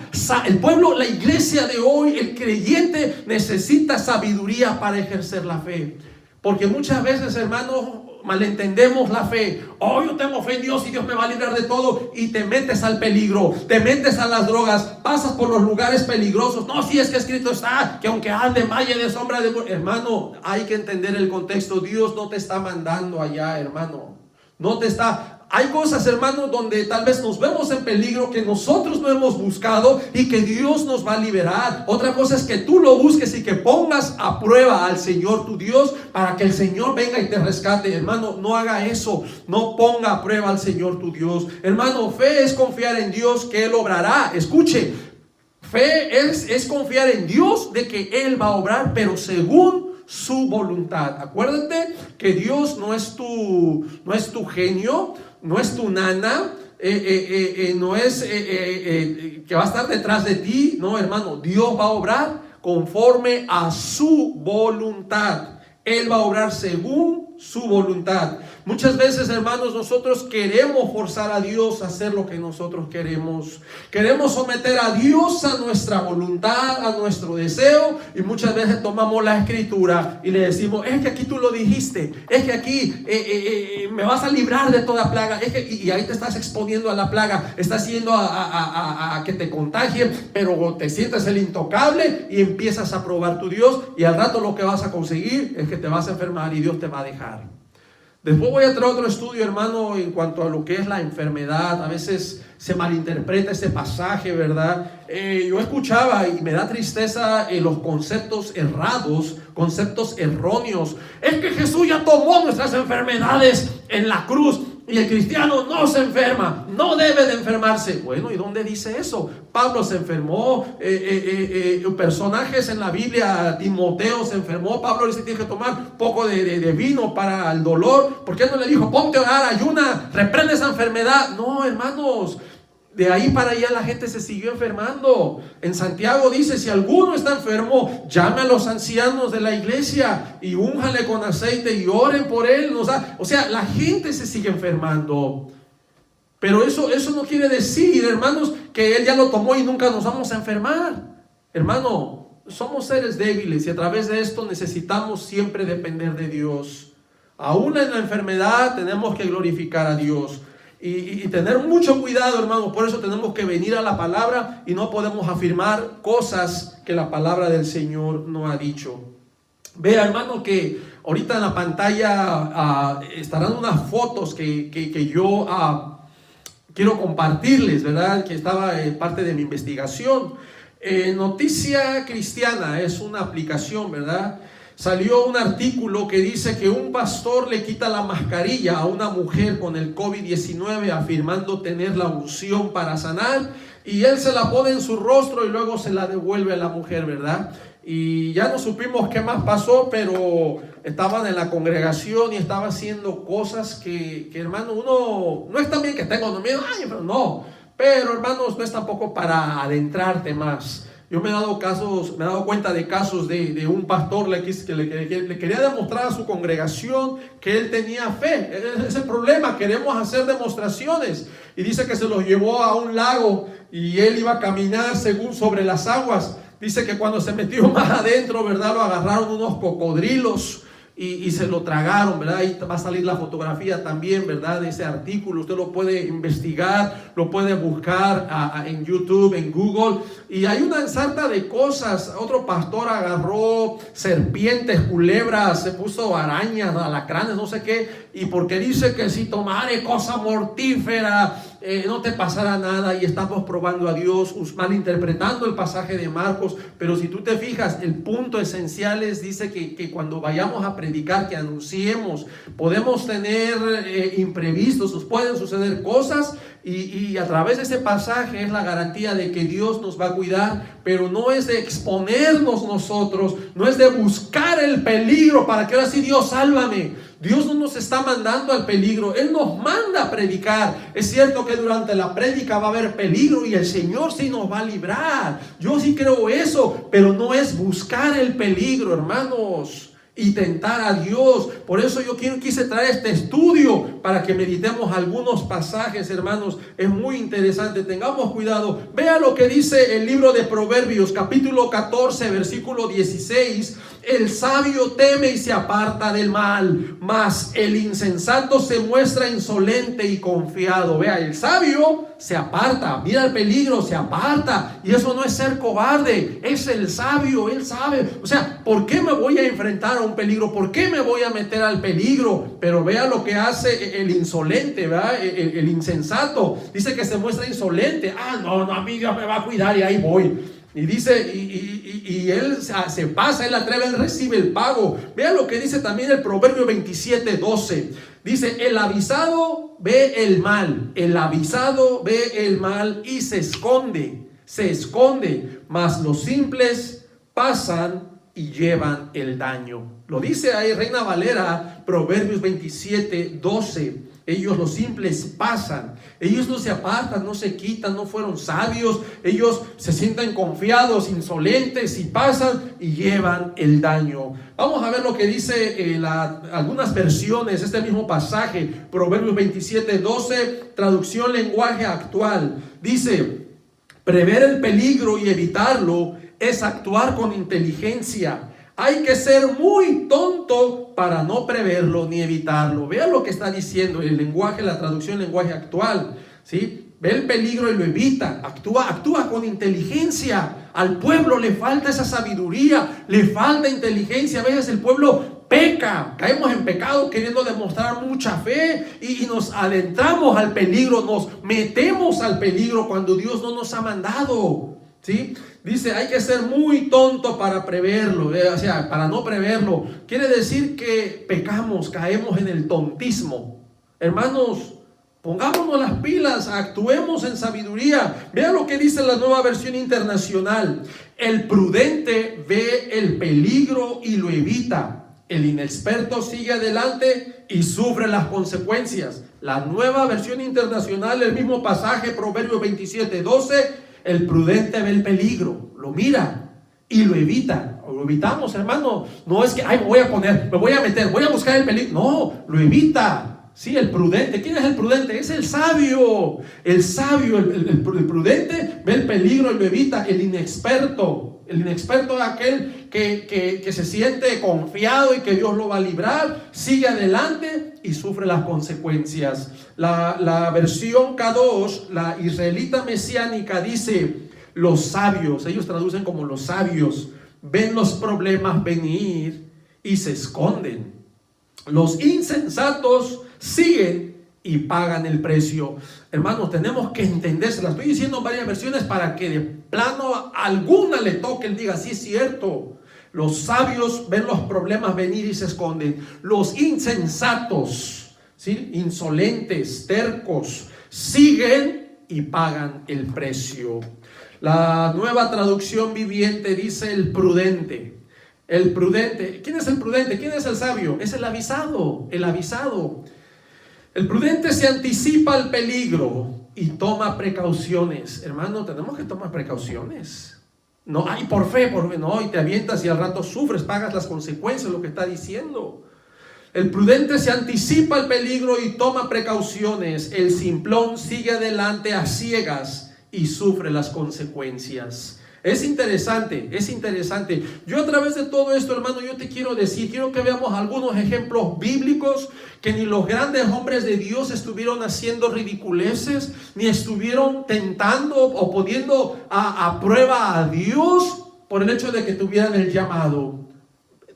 El pueblo, la iglesia de hoy, el creyente necesita sabiduría para ejercer la fe. Porque muchas veces, hermanos, malentendemos la fe. Oh, yo tengo fe en Dios y Dios me va a librar de todo, y te metes al peligro, te metes a las drogas, pasas por los lugares peligrosos. No, si es que escrito está que aunque ande en valle de sombra de muerte. Hermano, hay que entender el contexto. Dios no te está mandando allá, hermano. No te está. Hay cosas, hermanos, donde tal vez nos vemos en peligro que nosotros no hemos buscado y que Dios nos va a liberar. Otra cosa es que tú lo busques y que pongas a prueba al Señor tu Dios para que el Señor venga y te rescate. Hermano, no haga eso. No ponga a prueba al Señor tu Dios. Hermano, fe es confiar en Dios que Él obrará. Escuche, fe es confiar en Dios de que Él va a obrar, pero según su voluntad. Acuérdate que Dios no es tu genio, no es tu nana, no es que va a estar detrás de ti. No, hermano, Dios va a obrar conforme a su voluntad. Él va a obrar según su voluntad. Muchas veces, hermanos, nosotros queremos forzar a Dios a hacer lo que nosotros queremos. Queremos someter a Dios a nuestra voluntad, a nuestro deseo, y muchas veces tomamos la escritura y le decimos: es que aquí tú lo dijiste, es que aquí me vas a librar de toda plaga, y ahí te estás exponiendo a la plaga, estás yendo a que te contagien, pero te sientes el intocable y empiezas a probar tu Dios, y al rato lo que vas a conseguir es que te vas a enfermar y Dios te va a dejar. Después voy a traer otro estudio, hermano, en cuanto a lo que es la enfermedad. A veces se malinterpreta este pasaje, ¿verdad? Yo escuchaba y me da tristeza los conceptos errados, conceptos erróneos. Es que Jesús ya tomó nuestras enfermedades en la cruz. Y el cristiano no se enferma, no debe de enfermarse. Bueno, ¿y dónde dice eso? Pablo se enfermó, personajes en la Biblia, Timoteo se enfermó, Pablo le dice: tienes que tomar poco de vino para el dolor. ¿Por qué no le dijo: ponte a orar, ayuna, reprende esa enfermedad? No, hermanos, de ahí para allá la gente se siguió enfermando. En Santiago dice: si alguno está enfermo, llame a los ancianos de la iglesia y únjale con aceite y oren por él. O sea, la gente se sigue enfermando. Pero eso no quiere decir, hermanos, que él ya lo tomó y nunca nos vamos a enfermar. Hermano, somos seres débiles y a través de esto necesitamos siempre depender de Dios. Aún en la enfermedad tenemos que glorificar a Dios. Y tener mucho cuidado, hermano. Por eso tenemos que venir a la palabra y no podemos afirmar cosas que la palabra del Señor no ha dicho. Vea, hermano, que ahorita en la pantalla estarán unas fotos que yo quiero compartirles, ¿verdad? Que estaba parte de mi investigación. Noticia Cristiana es una aplicación, ¿verdad? Salió un artículo que dice que un pastor le quita la mascarilla a una mujer con el COVID-19 afirmando tener la unción para sanar, y él se la pone en su rostro y luego se la devuelve a la mujer, ¿verdad? Y ya no supimos qué más pasó, pero estaban en la congregación y estaba haciendo cosas que hermano, uno no es también que tengo miedo, pero hermanos, no es tampoco para adentrarte más. Yo me he dado cuenta de casos de un pastor que le quería demostrar a su congregación que él tenía fe. Ese es el problema, queremos hacer demostraciones. Y dice que se los llevó a un lago y él iba a caminar según sobre las aguas. Dice que cuando se metió más adentro, ¿verdad?, lo agarraron unos cocodrilos y se lo tragaron, ¿verdad? Ahí va a salir la fotografía también, ¿verdad?, de ese artículo. Usted lo puede investigar, lo puede buscar en YouTube, en Google. Y hay una ensarta de cosas. Otro pastor agarró serpientes, culebras, se puso arañas, alacranes, no sé qué. Y porque dice que si tomare cosa mortífera, no te pasará nada. Y estamos probando a Dios, malinterpretando el pasaje de Marcos. Pero si tú te fijas, el punto esencial es, dice que cuando vayamos a predicar, que anunciemos, podemos tener imprevistos, nos pueden suceder cosas. Y a través de ese pasaje es la garantía de que Dios nos va a cuidar, pero no es de exponernos nosotros, no es de buscar el peligro para que ahora sí Dios sálvame. Dios no nos está mandando al peligro, Él nos manda a predicar. Es cierto que durante la prédica va a haber peligro y el Señor sí nos va a librar. Yo sí creo eso, pero no es buscar el peligro, hermanos, y tentar a Dios. Por eso yo quise traer este estudio para que meditemos algunos pasajes, hermanos. Es muy interesante, tengamos cuidado. Vea lo que dice el libro de Proverbios, capítulo 14, versículo 16. El sabio teme y se aparta del mal, mas el insensato se muestra insolente y confiado. Vea, el sabio se aparta, mira el peligro, se aparta. Y eso no es ser cobarde, es el sabio, él sabe. O sea, ¿por qué me voy a enfrentar a un peligro? ¿Por qué me voy a meter al peligro? Pero vea lo que hace el insolente, ¿verdad? El insensato. Dice que se muestra insolente. No, a mí Dios me va a cuidar y ahí voy. Y dice, y él se pasa, él atreve, él recibe el pago. Vea lo que dice también el Proverbio 27:12. Dice: el avisado ve el mal y se esconde, mas los simples pasan y llevan el daño. Lo dice ahí Reina Valera, Proverbios 27:12. Ellos, los simples, pasan. Ellos no se apartan, no se quitan, no fueron sabios. Ellos se sienten confiados, insolentes, y pasan y llevan el daño. Vamos a ver lo que dice algunas versiones, este mismo pasaje, Proverbios 27:12, traducción lenguaje actual. Dice: prever el peligro y evitarlo es actuar con inteligencia. Hay que ser muy tonto para no preverlo ni evitarlo. Vea lo que está diciendo el lenguaje, la traducción lenguaje actual, ¿sí? Ve el peligro y lo evita. Actúa con inteligencia. Al pueblo le falta esa sabiduría, le falta inteligencia. A veces el pueblo peca, caemos en pecado queriendo demostrar mucha fe y nos adentramos al peligro, nos metemos al peligro cuando Dios no nos ha mandado, ¿sí? Dice: hay que ser muy tonto para preverlo, o sea, para no preverlo. Quiere decir que pecamos, caemos en el tontismo. Hermanos, Pongámonos las pilas, actuemos en sabiduría. Vea lo que dice la Nueva Versión Internacional. El prudente ve el peligro y lo evita. El inexperto sigue adelante y sufre las consecuencias. La Nueva Versión Internacional, el mismo pasaje, Proverbios 27:12. El prudente ve el peligro, lo mira y lo evita. Lo evitamos, hermano. No es que, me voy a meter, voy a buscar el peligro. No, lo evita. Sí, el prudente. ¿Quién es el prudente? Es el sabio. El sabio, el prudente ve el peligro y lo evita. El inexperto es aquel que se siente confiado y que Dios lo va a librar, sigue adelante y sufre las consecuencias. La versión K2, la israelita mesiánica, dice: los sabios, ellos traducen como los sabios, ven los problemas venir y se esconden. Los insensatos siguen y pagan el precio. Hermanos, tenemos que entender, se las estoy diciendo en varias versiones para que de plano alguna le toque, él diga: sí es cierto. Los sabios ven los problemas venir y se esconden. Los insensatos, ¿sí?, insolentes, tercos, siguen y pagan el precio. La Nueva Traducción Viviente dice: el prudente. El prudente. ¿Quién es el prudente? ¿Quién es el sabio? Es el avisado. El avisado. El prudente se anticipa al peligro y toma precauciones. Hermano, tenemos que tomar precauciones. No, por fe, no, y te avientas y al rato sufres, pagas las consecuencias, lo que está diciendo. El prudente se anticipa al peligro y toma precauciones. El simplón sigue adelante a ciegas y sufre las consecuencias. Es interesante. Yo a través de todo esto, hermano, yo te quiero decir, quiero que veamos algunos ejemplos bíblicos que ni los grandes hombres de Dios estuvieron haciendo ridiculeces, ni estuvieron tentando o poniendo a prueba a Dios por el hecho de que tuvieran el llamado.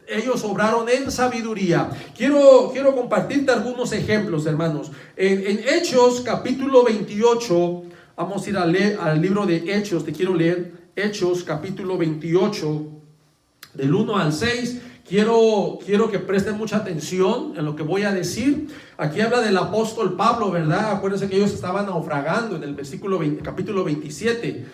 Ellos obraron en sabiduría. Quiero compartirte algunos ejemplos, hermanos. En Hechos capítulo 28, vamos a ir a leer al libro de Hechos. Te quiero leer Hechos capítulo 28, del 1 al 6. Quiero que presten mucha atención en lo que voy a decir. Aquí habla del apóstol Pablo, ¿verdad? Acuérdense que ellos estaban naufragando en el capítulo 27.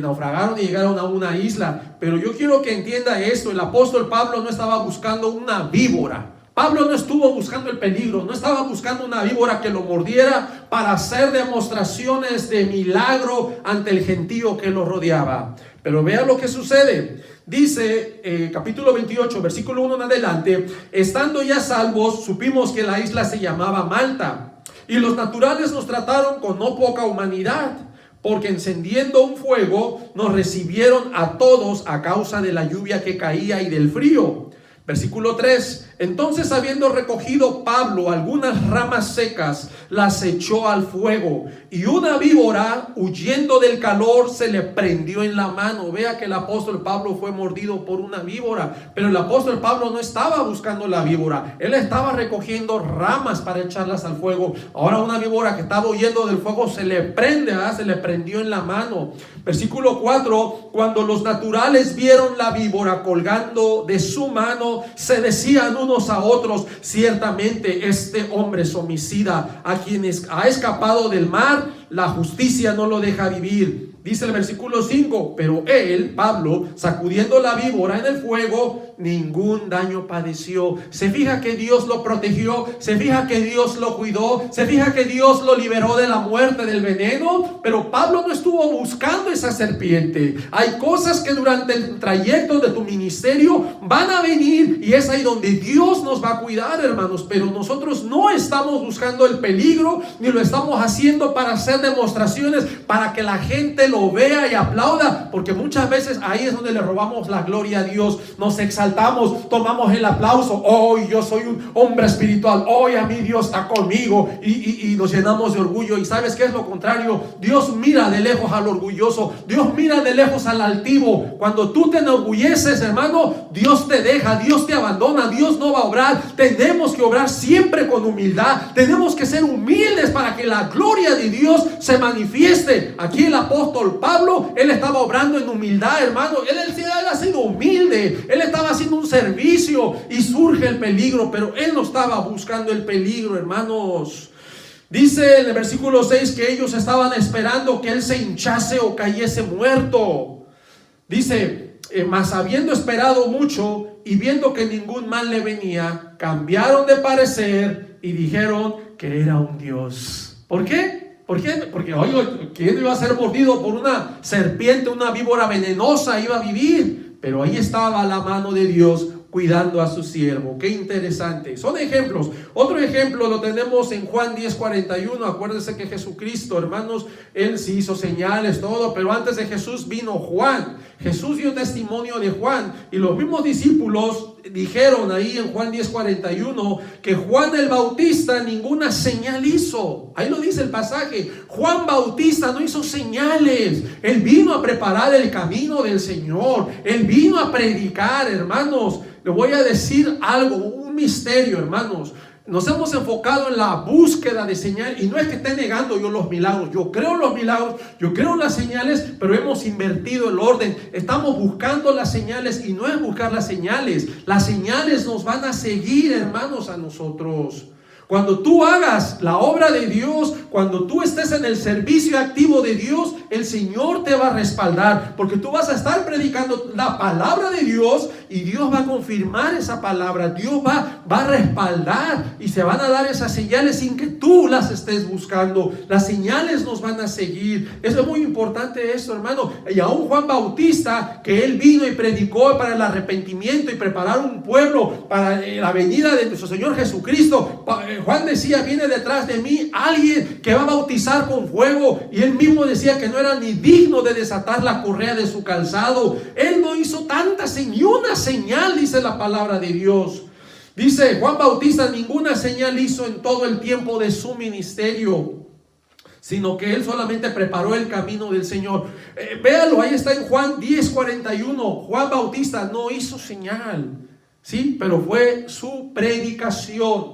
Naufragaron y llegaron a una isla. Pero yo quiero que entienda esto: el apóstol Pablo no estaba buscando una víbora. Pablo no estuvo buscando el peligro, no estaba buscando una víbora que lo mordiera para hacer demostraciones de milagro ante el gentío que lo rodeaba. Pero vea lo que sucede. Dice capítulo 28, versículo 1 en adelante: estando ya salvos, supimos que la isla se llamaba Malta, y los naturales nos trataron con no poca humanidad, porque encendiendo un fuego nos recibieron a todos a causa de la lluvia que caía y del frío. Versículo 3: entonces, habiendo recogido Pablo algunas ramas secas, las echó al fuego, y una víbora, huyendo del calor, se le prendió en la mano. Vea que el apóstol Pablo fue mordido por una víbora, pero el apóstol Pablo no estaba buscando la víbora, él estaba recogiendo ramas para echarlas al fuego. Ahora una víbora que estaba huyendo del fuego se le prende, se le prendió en la mano. Versículo 4: cuando los naturales vieron la víbora colgando de su mano, se decían unos a otros: ciertamente este hombre es homicida, a quienes ha escapado del mar, la justicia no lo deja vivir. Dice el versículo 5: pero él, Pablo, sacudiendo la víbora en el fuego, ningún daño padeció. Se fija que Dios lo protegió, se fija que Dios lo cuidó, se fija que Dios lo liberó de la muerte, del veneno. Pero Pablo no estuvo buscando esa serpiente. Hay cosas que durante el trayecto de tu ministerio van a venir, y es ahí donde Dios nos va a cuidar, hermanos. Pero nosotros no estamos buscando el peligro, ni lo estamos haciendo para hacer demostraciones, para que la gente lo vea y aplauda, porque muchas veces ahí es donde le robamos la gloria a Dios. Nos exaltamos, tomamos el aplauso: hoy yo soy un hombre espiritual, hoy a mí Dios está conmigo, y nos llenamos de orgullo. Y ¿sabes qué es lo contrario? Dios mira de lejos al orgulloso, Dios mira de lejos al altivo. Cuando tú te enorgulleces, hermano, Dios te deja, Dios te abandona, Dios no va a obrar. Tenemos que obrar siempre con humildad, tenemos que ser humildes para que la gloria de Dios se manifieste. Aquí el apóstol Pablo, él estaba obrando en humildad, hermano. Él ha sido humilde, él estaba haciendo un servicio y surge el peligro, pero él no estaba buscando el peligro, hermanos. Dice en el versículo 6 que ellos estaban esperando que él se hinchase o cayese muerto. Dice, mas habiendo esperado mucho y viendo que ningún mal le venía, cambiaron de parecer y dijeron que era un dios. ¿Por qué? ¿Por qué? Porque, oye, ¿quién iba a ser mordido por una serpiente, una víbora venenosa? Iba a vivir. Pero ahí estaba la mano de Dios cuidando a su siervo. Qué interesante. Son ejemplos. Otro ejemplo lo tenemos en Juan 10:41. Acuérdense que Jesucristo, hermanos, él sí hizo señales, todo, pero antes de Jesús vino Juan. Jesús dio testimonio de Juan y los mismos discípulos dijeron ahí en Juan 10:41 que Juan el Bautista ninguna señal hizo. Ahí lo dice el pasaje. Juan Bautista no hizo señales. Él vino a preparar el camino del Señor. Él vino a predicar, hermanos. Le voy a decir algo, un misterio, hermanos. Nos hemos enfocado en la búsqueda de señales, y no es que esté negando yo los milagros. Yo creo en los milagros, yo creo en las señales, pero hemos invertido el orden. Estamos buscando las señales y no es buscar las señales. Las señales nos van a seguir, hermanos, a nosotros. Cuando tú hagas la obra de Dios, cuando tú estés en el servicio activo de Dios, el Señor te va a respaldar, porque tú vas a estar predicando la palabra de Dios y Dios va a confirmar esa palabra. Dios va a respaldar y se van a dar esas señales sin que tú las estés buscando. Las señales nos van a seguir. Eso es muy importante, esto, hermano. Y aún Juan Bautista, que él vino y predicó para el arrepentimiento y preparar un pueblo para la venida de nuestro Señor Jesucristo. Juan decía, viene detrás de mí alguien que va a bautizar con fuego, y él mismo decía que no era ni digno de desatar la correa de su calzado. Él no hizo ni una señal, dice la palabra de Dios. Dice Juan Bautista, ninguna señal hizo en todo el tiempo de su ministerio, sino que él solamente preparó el camino del Señor. Véalo, ahí está en Juan 10:41. Juan Bautista no hizo señal, sí, pero fue su predicación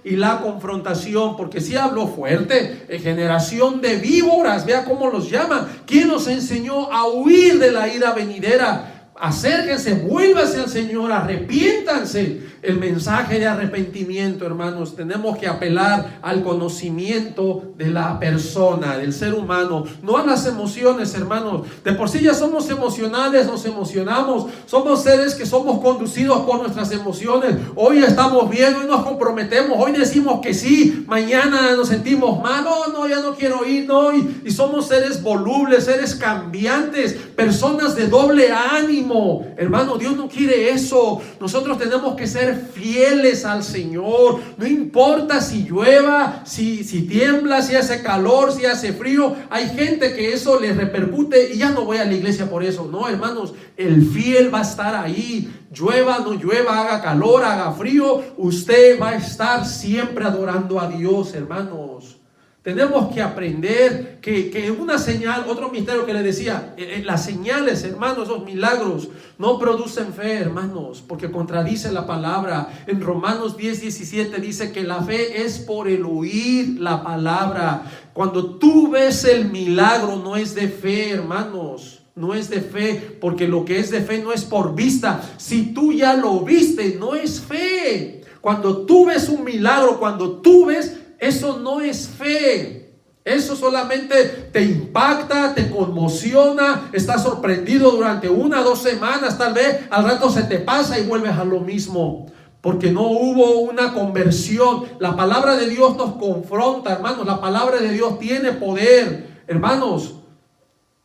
y la confrontación, porque sí habló fuerte. Generación de víboras, vea cómo los llama. ¿Quién nos enseñó a huir de la ira venidera? Acérquense, vuélvanse al Señor, arrepiéntanse. El mensaje de arrepentimiento, hermanos, tenemos que apelar al conocimiento de la persona, del ser humano, no a las emociones, hermanos. De por sí ya somos emocionales, nos emocionamos, somos seres que somos conducidos por nuestras emociones. Hoy estamos bien, hoy nos comprometemos, hoy decimos que sí, mañana nos sentimos mal, no, ya no quiero ir, no, y somos seres volubles, seres cambiantes, personas de doble ánimo. Hermano, Dios no quiere eso. Nosotros tenemos que ser fieles al Señor. No importa si llueva, si tiembla, si hace calor, si hace frío. Hay gente que eso les repercute y ya no voy a la iglesia por eso. No, hermanos, el fiel va a estar ahí. Llueva, no llueva, haga calor, haga frío, usted va a estar siempre adorando a Dios, hermanos. Tenemos que aprender que una señal, otro misterio que le decía, las señales, hermanos, esos milagros no producen fe, hermanos, porque contradice la palabra. En Romanos 10:17 dice que la fe es por el oír la palabra. Cuando tú ves el milagro, no es de fe, hermanos. No es de fe, porque lo que es de fe no es por vista. Si tú ya lo viste, no es fe. Cuando tú ves un milagro, cuando tú ves, eso no es fe. Eso solamente te impacta, te conmociona, estás sorprendido durante 1 o 2 semanas, tal vez al rato se te pasa y vuelves a lo mismo, porque no hubo una conversión. La palabra de Dios nos confronta, hermanos. La palabra de Dios tiene poder, hermanos.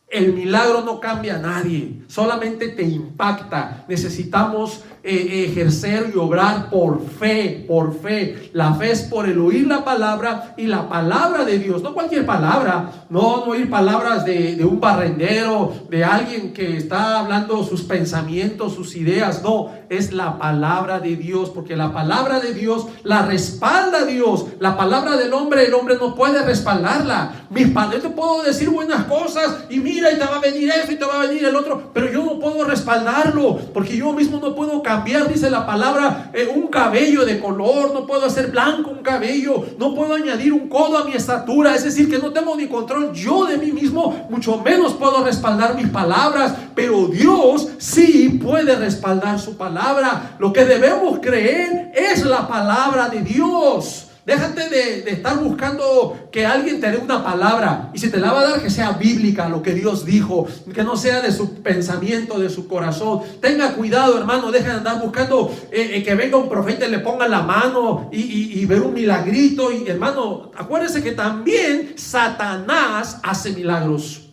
El milagro no cambia a nadie, solamente te impacta. Necesitamos ejercer y obrar por fe, por fe. La fe es por el oír la palabra, y la palabra de Dios, no cualquier palabra, no oír palabras de un barrendero, de alguien que está hablando sus pensamientos, sus ideas. No, es la palabra de Dios, porque la palabra de Dios la respalda Dios. La palabra del hombre, el hombre no puede respaldarla. Yo te puedo decir buenas cosas y mira, y te va a venir eso y te va a venir el otro, pero yo no puedo respaldarlo, porque yo mismo no puedo cambiar, dice la palabra, un cabello de color. No puedo hacer blanco un cabello, no puedo añadir un codo a mi estatura. Es decir, que no tengo ni control yo de mí mismo, mucho menos puedo respaldar mis palabras, pero Dios sí puede respaldar su palabra. Lo que debemos creer es la palabra de Dios. Déjate de estar buscando que alguien te dé una palabra. Y si te la va a dar, que sea bíblica, lo que Dios dijo. Que no sea de su pensamiento, de su corazón. Tenga cuidado, hermano. Deja de andar buscando que venga un profeta y le ponga la mano y ver un milagrito. Y hermano, acuérdese que también Satanás hace milagros.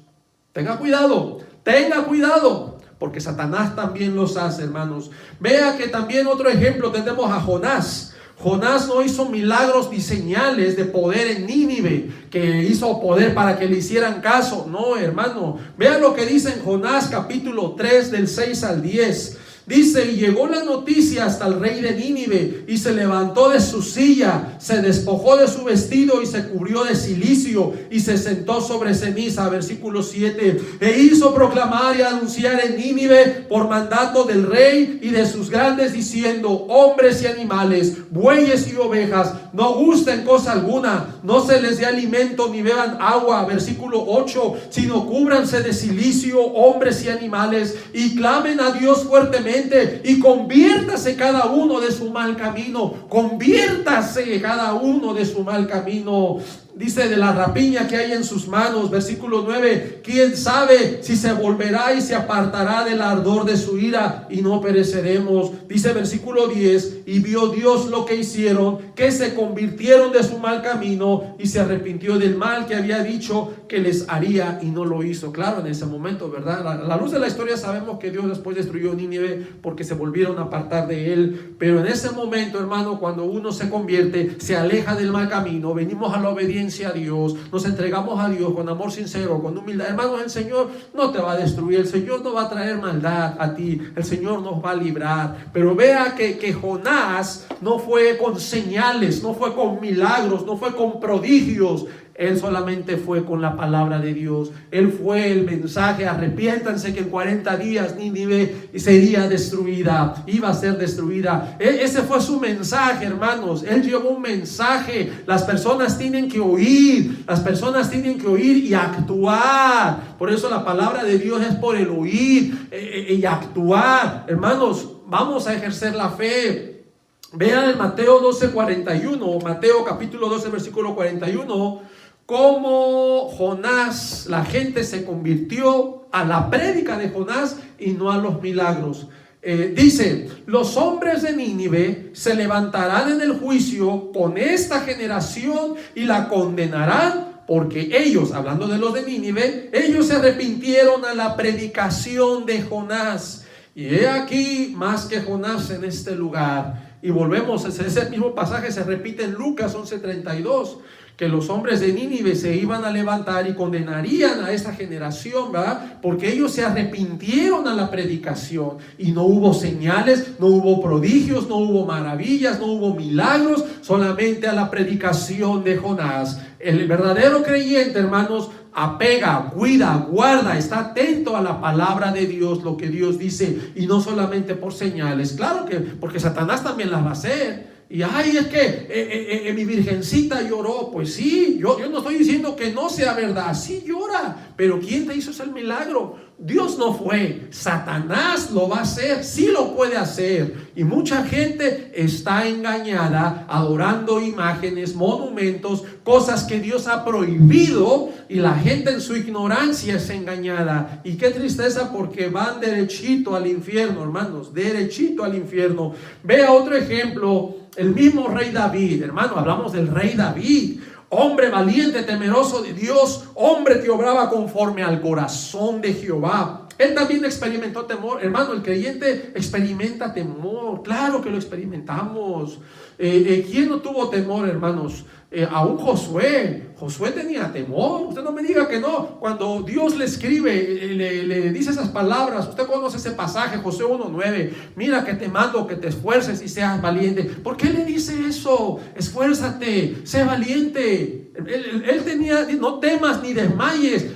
Tenga cuidado. Tenga cuidado. Porque Satanás también los hace, hermanos. Vea que también otro ejemplo tenemos a Jonás. Jonás no hizo milagros ni señales de poder en Nínive, que hizo poder para que le hicieran caso. No, hermano. Vean lo que dice en Jonás capítulo 3 del 6 al 10. Dice: y llegó la noticia hasta el rey de Nínive, y se levantó de su silla, se despojó de su vestido y se cubrió de cilicio y se sentó sobre ceniza. Versículo 7. E hizo proclamar y anunciar en Nínive por mandato del rey y de sus grandes, diciendo: hombres y animales, bueyes y ovejas, no gusten cosa alguna, no se les dé alimento ni beban agua. Versículo 8. Sino cúbranse de cilicio hombres y animales, y clamen a Dios fuertemente, y conviértase cada uno de su mal camino. Conviértase cada uno de su mal camino. Dice: de la rapiña que hay en sus manos. Versículo 9. ¿Quién sabe si se volverá y se apartará del ardor de su ira y no pereceremos? Dice versículo 10. Y vio Dios lo que hicieron, que se convirtieron de su mal camino, y se arrepintió del mal que había dicho que les haría, y no lo hizo. Claro, en ese momento, ¿verdad? A la luz de la historia sabemos que Dios después destruyó Nínive porque se volvieron a apartar de él. Pero en ese momento, hermano, cuando uno se convierte, se aleja del mal camino, venimos a la obediencia a Dios, nos entregamos a Dios con amor sincero, con humildad. Hermanos, el Señor no te va a destruir, el Señor no va a traer maldad a ti, el Señor nos va a librar. Pero vea que Jonás no fue con señales, no fue con milagros, no fue con prodigios. Él solamente fue con la palabra de Dios. Él fue el mensaje: arrepiéntanse que en 40 días Nínive sería destruida, iba a ser destruida. Ese fue su mensaje, hermanos. Él llevó un mensaje. Las personas tienen que oír, las personas tienen que oír y actuar. Por eso la palabra de Dios es por el oír y actuar. Hermanos, vamos a ejercer la fe. Vean en Mateo 12:41, Mateo capítulo 12 versículo 41, cómo Jonás, la gente se convirtió a la prédica de Jonás y no a los milagros. Dice: los hombres de Nínive se levantarán en el juicio con esta generación y la condenarán, porque ellos, hablando de los de Nínive, ellos se arrepintieron a la predicación de Jonás. Y he aquí más que Jonás en este lugar. Y volvemos, ese mismo pasaje se repite en Lucas 11:32, que los hombres de Nínive se iban a levantar y condenarían a esta generación, ¿verdad? Porque ellos se arrepintieron a la predicación, y no hubo señales, no hubo prodigios, no hubo maravillas, no hubo milagros, solamente a la predicación de Jonás. El verdadero creyente, hermanos, apega, cuida, guarda, está atento a la palabra de Dios, lo que Dios dice, y no solamente por señales. Claro que, porque Satanás también las va a hacer. Y ay, es que mi virgencita lloró. Pues sí, yo no estoy diciendo que no sea verdad, sí llora, pero ¿quién te hizo ese milagro? Dios no fue, Satanás lo va a hacer, sí lo puede hacer. Y mucha gente está engañada, adorando imágenes, monumentos, cosas que Dios ha prohibido, y la gente en su ignorancia es engañada. Y qué tristeza, porque van derechito al infierno, hermanos, derechito al infierno. Vea otro ejemplo, el mismo rey David. Hermano, hablamos del rey David, hombre valiente, temeroso de Dios, hombre que obraba conforme al corazón de Jehová. Él también experimentó temor. Hermano, el creyente experimenta temor. Claro que lo experimentamos. ¿Quién no tuvo temor, hermanos? Aún Josué tenía temor. Usted no me diga que no. Cuando Dios le escribe, le dice esas palabras, usted conoce ese pasaje, Josué 1:9. Mira que te mando que te esfuerces y seas valiente. ¿Por qué le dice eso? Esfuérzate, sé valiente. Él tenía: no temas ni desmayes.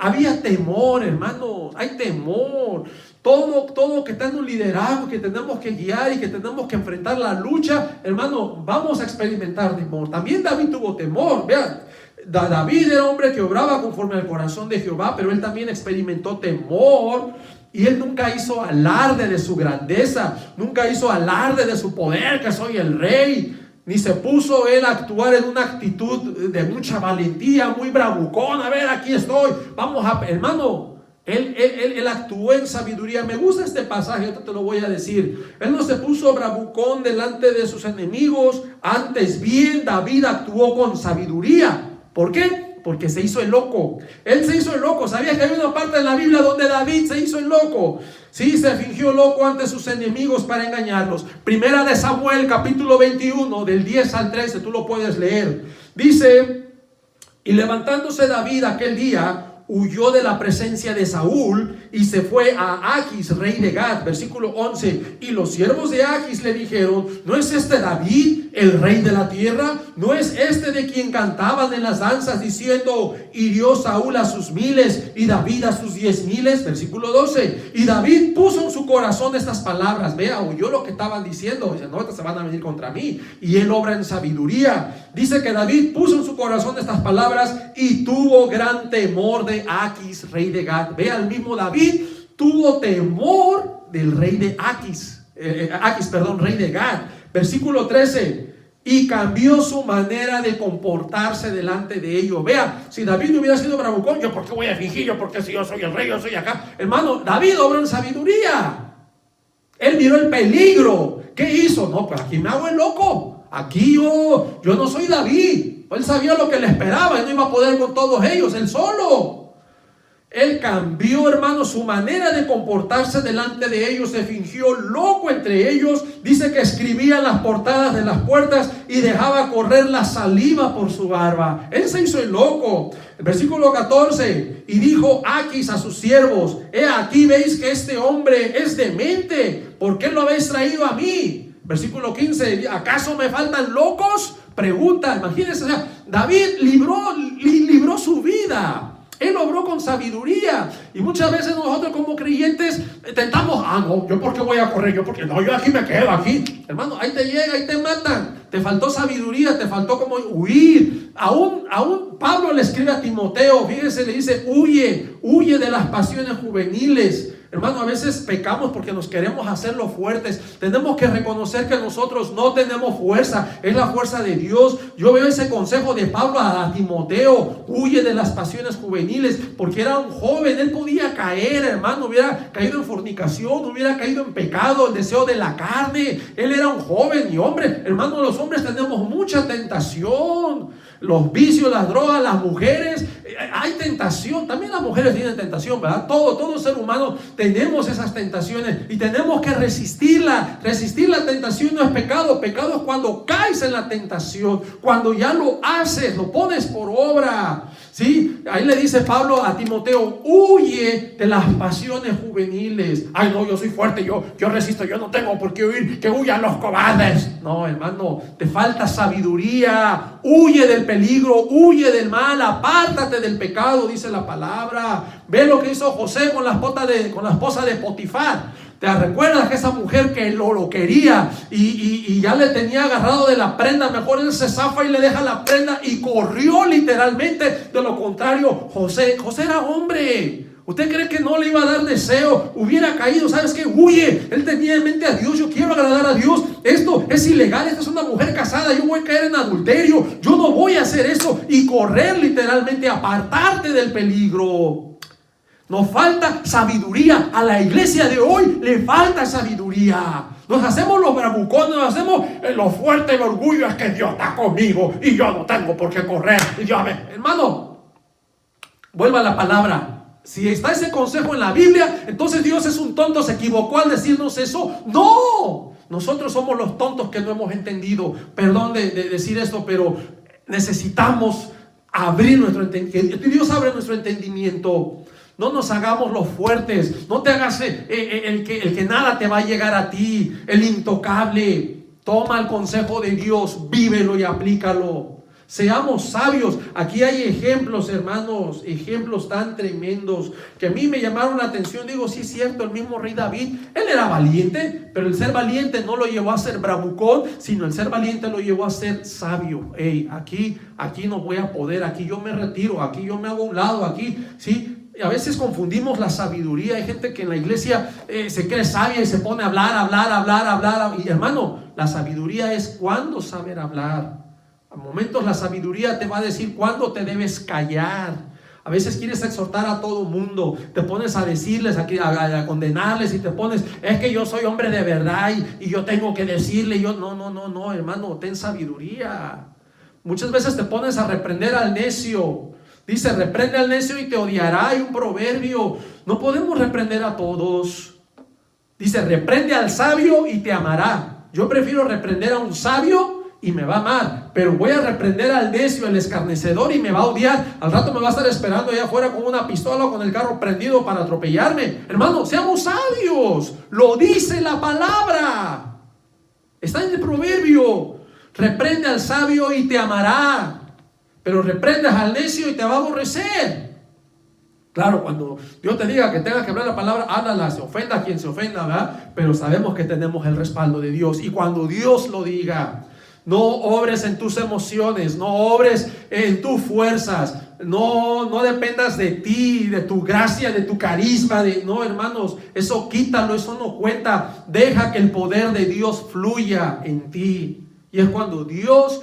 Había temor, hermano. Hay temor. Todo que está en un liderazgo, que tenemos que guiar y que tenemos que enfrentar la lucha, hermano, vamos a experimentar temor. También David tuvo temor. Vean, David era hombre que obraba conforme al corazón de Jehová, pero él también experimentó temor. Y él nunca hizo alarde de su grandeza, nunca hizo alarde de su poder, que soy el rey. ni se puso él a actuar en una actitud de mucha valentía, muy bravucón. A ver, aquí estoy, vamos a... Hermano, él actuó en sabiduría. Me gusta este pasaje, ahorita te lo voy a decir. Él no se puso bravucón delante de sus enemigos. Antes bien, David actuó con sabiduría. ¿Por qué? Porque se hizo el loco. Él se hizo el loco. ¿Sabías que hay una parte de la Biblia donde David se hizo el loco? Sí, se fingió loco ante sus enemigos para engañarlos. Primera de Samuel, capítulo 21, del 10 al 13, tú lo puedes leer. Dice: y levantándose David aquel día, huyó de la presencia de Saúl y se fue a Aquis, rey de Gat. Versículo 11. Y los siervos de Aquis le dijeron: ¿no es este David, el rey de la tierra? ¿No es este de quien cantaban en las danzas diciendo: hirió Saúl a sus 1000 y David a sus 10,000? Versículo 12. Y David puso en su corazón estas palabras. Vea, oyó lo que estaban diciendo. Dice: no, se van a venir contra mí. Y él obra en sabiduría. Dice que David puso en su corazón estas palabras y tuvo gran temor de Aquis, rey de Gat. Vea, el mismo David tuvo temor del rey de Aquis, rey de Gat. Versículo 13. Y cambió su manera de comportarse delante de ellos. Vea, si David no hubiera sido bravucón, yo por qué voy a fingir, yo porque si yo soy el rey, yo soy acá. Hermano, David obró en sabiduría. Él miró el peligro. ¿Qué hizo? No, pues aquí me hago el loco. Aquí yo no soy David. Él sabía lo que le esperaba y no iba a poder con todos ellos, él solo. Él cambió, hermano, su manera de comportarse delante de ellos. Se fingió loco entre ellos. Dice que escribía en las portadas de las puertas y dejaba correr la saliva por su barba. Él se hizo el loco. El versículo 14. Y dijo Aquis a sus siervos: he aquí, veis que este hombre es demente. ¿Por qué lo habéis traído a mí? Versículo 15. ¿Acaso me faltan locos? Pregunta. Imagínense, o sea, David libró su vida. Él obró con sabiduría. Y muchas veces nosotros como creyentes tentamos: no, yo por qué voy a correr, yo aquí me quedo aquí. Hermano, ahí te llega, ahí te matan. Te faltó sabiduría, te faltó como huir. Aún Pablo le escribe a Timoteo, fíjese, le dice: huye de las pasiones juveniles. Hermano, a veces pecamos porque nos queremos hacer los fuertes. Tenemos que reconocer que nosotros no tenemos fuerza, es la fuerza de Dios. Yo veo ese consejo de Pablo a Timoteo: huye de las pasiones juveniles, porque era un joven. Él podía caer, hermano, hubiera caído en fornicación, hubiera caído en pecado, el deseo de la carne. Él era un joven y hombre. Hermano, los hombres tenemos mucha tentación. Los vicios, las drogas, las mujeres, hay tentación. También las mujeres tienen tentación, ¿verdad? Todo ser humano tenemos esas tentaciones y tenemos que resistirla. Resistir la tentación no es pecado. Pecado es cuando caes en la tentación, cuando ya lo haces, lo pones por obra. ¿Sí? Ahí le dice Pablo a Timoteo: huye de las pasiones juveniles. Ay, no, yo soy fuerte, yo resisto, yo no tengo por qué huir, que huyan los cobardes. No, hermano, te falta sabiduría. Huye del peligro, huye del mal, apártate del pecado, dice la palabra. Ve lo que hizo José con la esposa de Potifar. ¿Te recuerdas que esa mujer que lo quería y ya le tenía agarrado de la prenda? Mejor él se zafa y le deja la prenda y corrió literalmente. De lo contrario, José era hombre. ¿Usted cree que no le iba a dar deseo? Hubiera caído. ¿Sabes qué? Huye. Él tenía en mente a Dios. Yo quiero agradar a Dios. Esto es ilegal. Esta es una mujer casada. Yo voy a caer en adulterio. Yo no voy a hacer eso. Y correr literalmente, apartarte del peligro. Nos falta sabiduría. A la iglesia de hoy le falta sabiduría. Nos hacemos los bravucones, nos hacemos los fuertes, el orgullo. Es que Dios está conmigo y yo no tengo por qué correr. Hermano, vuelva a la palabra. Si está ese consejo en la Biblia, entonces Dios es un tonto, se equivocó al decirnos eso. ¡No! Nosotros somos los tontos que no hemos entendido. Perdón de decir esto, pero necesitamos abrir nuestro entendimiento. Dios abre nuestro entendimiento. No nos hagamos los fuertes. No te hagas el que nada te va a llegar a ti, el intocable. Toma el consejo de Dios, vívelo y aplícalo. Seamos sabios. Aquí hay ejemplos, hermanos, ejemplos tan tremendos que a mí me llamaron la atención. Digo, sí es cierto, el mismo rey David, él era valiente, pero el ser valiente no lo llevó a ser bravucón, sino el ser valiente lo llevó a ser sabio. Aquí no voy a poder, aquí yo me retiro, aquí yo me hago a un lado, aquí, ¿sí? a veces confundimos la sabiduría. Hay gente que en la iglesia se cree sabia y se pone a hablar. Y hermano, la sabiduría es cuándo saber hablar. A momentos la sabiduría te va a decir cuándo te debes callar. A veces quieres exhortar a todo mundo, te pones a decirles, a condenarles y te pones, es que yo soy hombre de verdad y yo tengo que decirle. No, hermano, ten sabiduría. Muchas veces te pones a reprender al necio. Dice, reprende al necio y te odiará. Hay un proverbio. No podemos reprender a todos. Dice, reprende al sabio y te amará. Yo prefiero reprender a un sabio y me va a amar, pero voy a reprender al necio, al escarnecedor, y me va a odiar. Al rato me va a estar esperando allá afuera con una pistola o con el carro prendido para atropellarme. Hermano, seamos sabios. Lo dice la palabra. Está en el proverbio. Reprende al sabio y te amará, pero reprendes al necio y te va a aborrecer. Claro, cuando Dios te diga que tengas que hablar la palabra, háblala, se ofenda a quien se ofenda, ¿verdad? Pero sabemos que tenemos el respaldo de Dios. Y cuando Dios lo diga, no obres en tus emociones, no obres en tus fuerzas, no dependas de ti, de tu gracia, de tu carisma, no, hermanos, eso quítalo, eso no cuenta. Deja que el poder de Dios fluya en ti. Y es cuando Dios,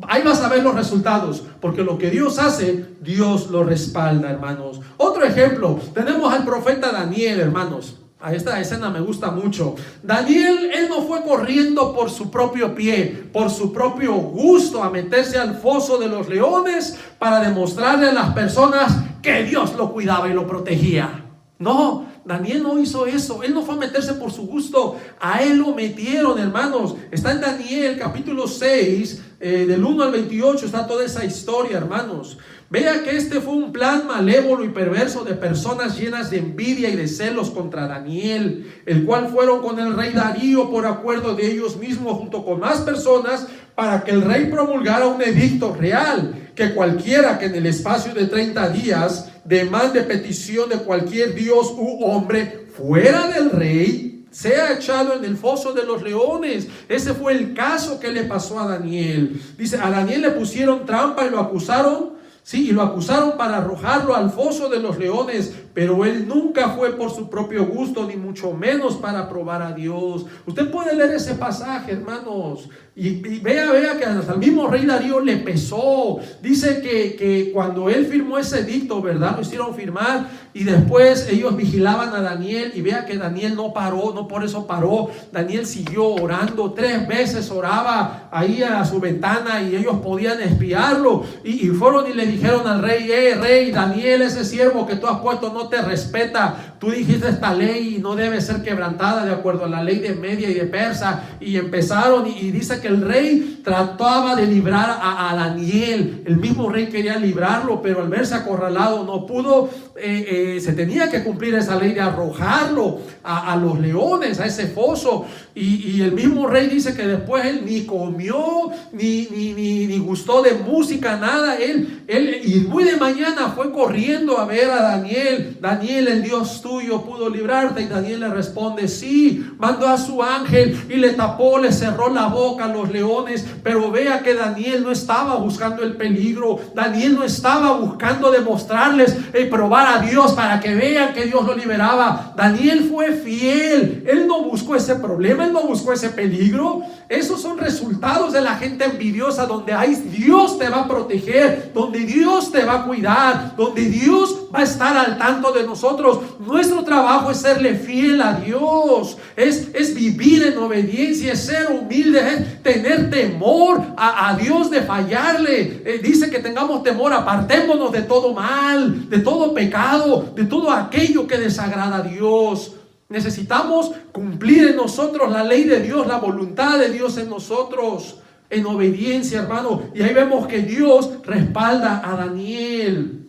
ahí vas a ver los resultados, porque lo que Dios hace, Dios lo respalda, hermanos. Otro ejemplo, tenemos al profeta Daniel, hermanos. A esta escena me gusta mucho. Daniel, él no fue corriendo por su propio pie, por su propio gusto, a meterse al foso de los leones para demostrarle a las personas que Dios lo cuidaba y lo protegía. No, Daniel no hizo eso. Él no fue a meterse por su gusto. A él lo metieron, hermanos. Está en Daniel capítulo 6, del 1 al 28, está toda esa historia, hermanos. Vea que este fue un plan malévolo y perverso de personas llenas de envidia y de celos contra Daniel, el cual fueron con el rey Darío por acuerdo de ellos mismos junto con más personas para que el rey promulgara un edicto real, que cualquiera que en el espacio de 30 días demande petición de cualquier dios u hombre fuera del rey, sea echado en el foso de los leones. Ese fue el caso que le pasó a Daniel. Dice, a Daniel le pusieron trampa y lo acusaron. Sí, y lo acusaron para arrojarlo al foso de los leones, pero él nunca fue por su propio gusto, ni mucho menos para probar a Dios. Usted puede leer ese pasaje, hermanos, y vea que hasta el mismo rey Darío le pesó. Dice que cuando él firmó ese edicto, ¿verdad? Lo hicieron firmar y después ellos vigilaban a Daniel y vea que Daniel no paró, no por eso paró. Daniel siguió orando, 3 veces oraba ahí a su ventana y ellos podían espiarlo y fueron y le dijeron al rey, rey, Daniel, ese siervo que tú has puesto no te respeta. Tú dijiste esta ley y no debe ser quebrantada de acuerdo a la ley de Media y de Persa. Y empezaron y dice que el rey trataba de librar a Daniel. El mismo rey quería librarlo, pero al verse acorralado no pudo. Se tenía que cumplir esa ley de arrojarlo a los leones, a ese foso. Y el mismo rey dice que después él ni comió, ni gustó de música, nada. Él y muy de mañana fue corriendo a ver a Daniel. Daniel, el Dios tuyo pudo librarte. Y Daniel le responde, sí. Mandó a su ángel y le tapó, le cerró la boca a los leones. Pero vea que Daniel no estaba buscando el peligro. Daniel no estaba buscando demostrarles y probar a Dios para que vean que Dios lo liberaba. Daniel fue fiel. Él no buscó ese problema, él no buscó ese peligro. Esos son resultados de la gente envidiosa, donde ahí Dios te va a proteger, donde Dios te va a cuidar, donde Dios va a estar al tanto de nosotros. Nuestro trabajo es serle fiel a Dios, es vivir en obediencia, es ser humilde, es tener temor a Dios de fallarle. Dice que tengamos temor, apartémonos de todo mal, de todo pecado, de todo aquello que desagrada a Dios. Necesitamos cumplir en nosotros la ley de Dios, la voluntad de Dios en nosotros, en obediencia, hermano. Y ahí vemos que Dios respalda a Daniel.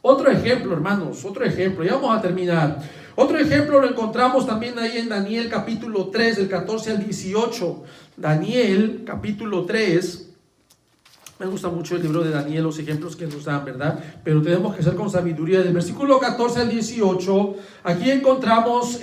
Otro ejemplo, hermanos, otro ejemplo, ya vamos a terminar. Otro ejemplo lo encontramos también ahí en Daniel capítulo 3, del 14 al 18. Daniel capítulo 3. Me gusta mucho el libro de Daniel, los ejemplos que nos dan, ¿verdad? Pero tenemos que ser con sabiduría. Del versículo 14 al 18, aquí encontramos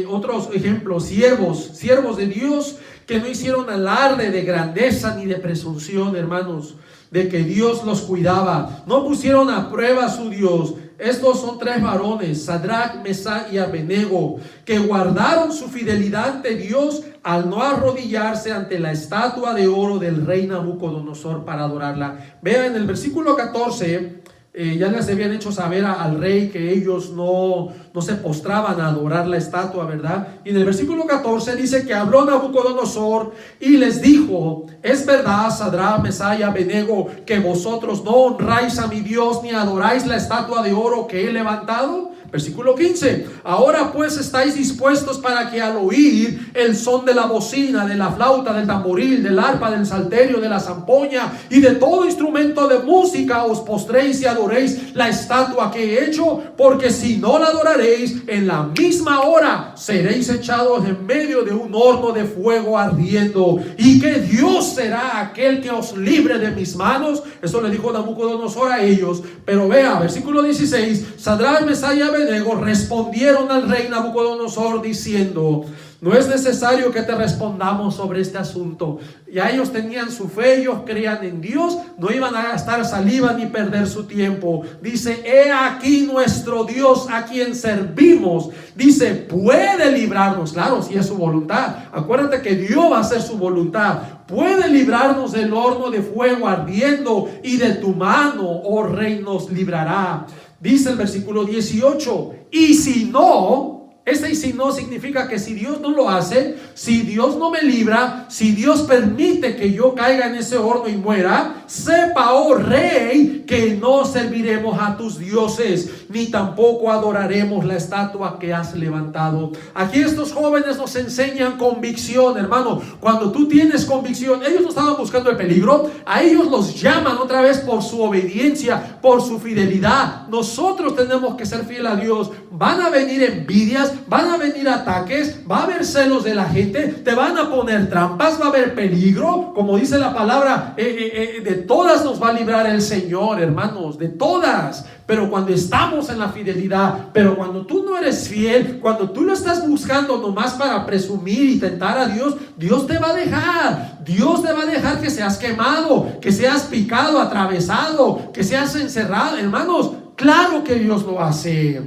otros ejemplos, siervos de Dios que no hicieron alarde de grandeza ni de presunción, hermanos, de que Dios los cuidaba. No pusieron a prueba a su Dios. estos son 3 varones, Sadrach, Mesach y Abednego, que guardaron su fidelidad ante Dios al no arrodillarse ante la estatua de oro del rey Nabucodonosor para adorarla. Vean en el versículo 14, ya les habían hecho saber al rey que ellos no se postraban a adorar la estatua, ¿verdad? Y en el versículo 14 dice que habló Nabucodonosor y les dijo: es verdad, Sadrach, Mesach y Abednego, que vosotros no honráis a mi Dios ni adoráis la estatua de oro que he levantado. Versículo 15: ahora pues estáis dispuestos para que al oír el son de la bocina, de la flauta, del tamboril, del arpa, del salterio, de la zampoña y de todo instrumento de música os postréis y adoréis la estatua que he hecho, porque si no la adoraréis, en la misma hora seréis echados en medio de un horno de fuego ardiendo, y que Dios será aquel que os libre de mis manos. Eso le dijo Nabucodonosor a ellos. Pero vea, versículo 16: Sadrach, Mesach y Abednego respondieron al rey Nabucodonosor diciendo: no es necesario que te respondamos sobre este asunto. Ya ellos tenían su fe, ellos creían en Dios, no iban a gastar saliva ni perder su tiempo. Dice: he aquí nuestro Dios a quien servimos. Dice: puede librarnos. Claro, si es su voluntad. Acuérdate que Dios va a hacer su voluntad. Puede librarnos del horno de fuego ardiendo, y de tu mano, oh rey, nos librará. Dice el versículo 18: y si no, y si no significa que si Dios no lo hace, si Dios no me libra, si Dios permite que yo caiga en ese horno y muera, sepa, oh rey, que no serviremos a tus dioses, ni tampoco adoraremos la estatua que has levantado. Aquí estos jóvenes nos enseñan convicción, hermano. Cuando tú tienes convicción, ellos no estaban buscando el peligro, a ellos los llaman otra vez por su obediencia, por su fidelidad. Nosotros tenemos que ser fieles a Dios. Van a venir envidias, van a venir ataques, va a haber celos de la gente, te van a poner trampas, va a haber peligro. Como dice la palabra, de todas nos va a librar el Señor, hermanos, de todas. Pero cuando estamos en la fidelidad, pero cuando tú no eres fiel, cuando tú lo estás buscando nomás para presumir y tentar a Dios, Dios te va a dejar. Dios te va a dejar que seas quemado, que seas picado, atravesado, que seas encerrado. Hermanos, claro que Dios lo hace.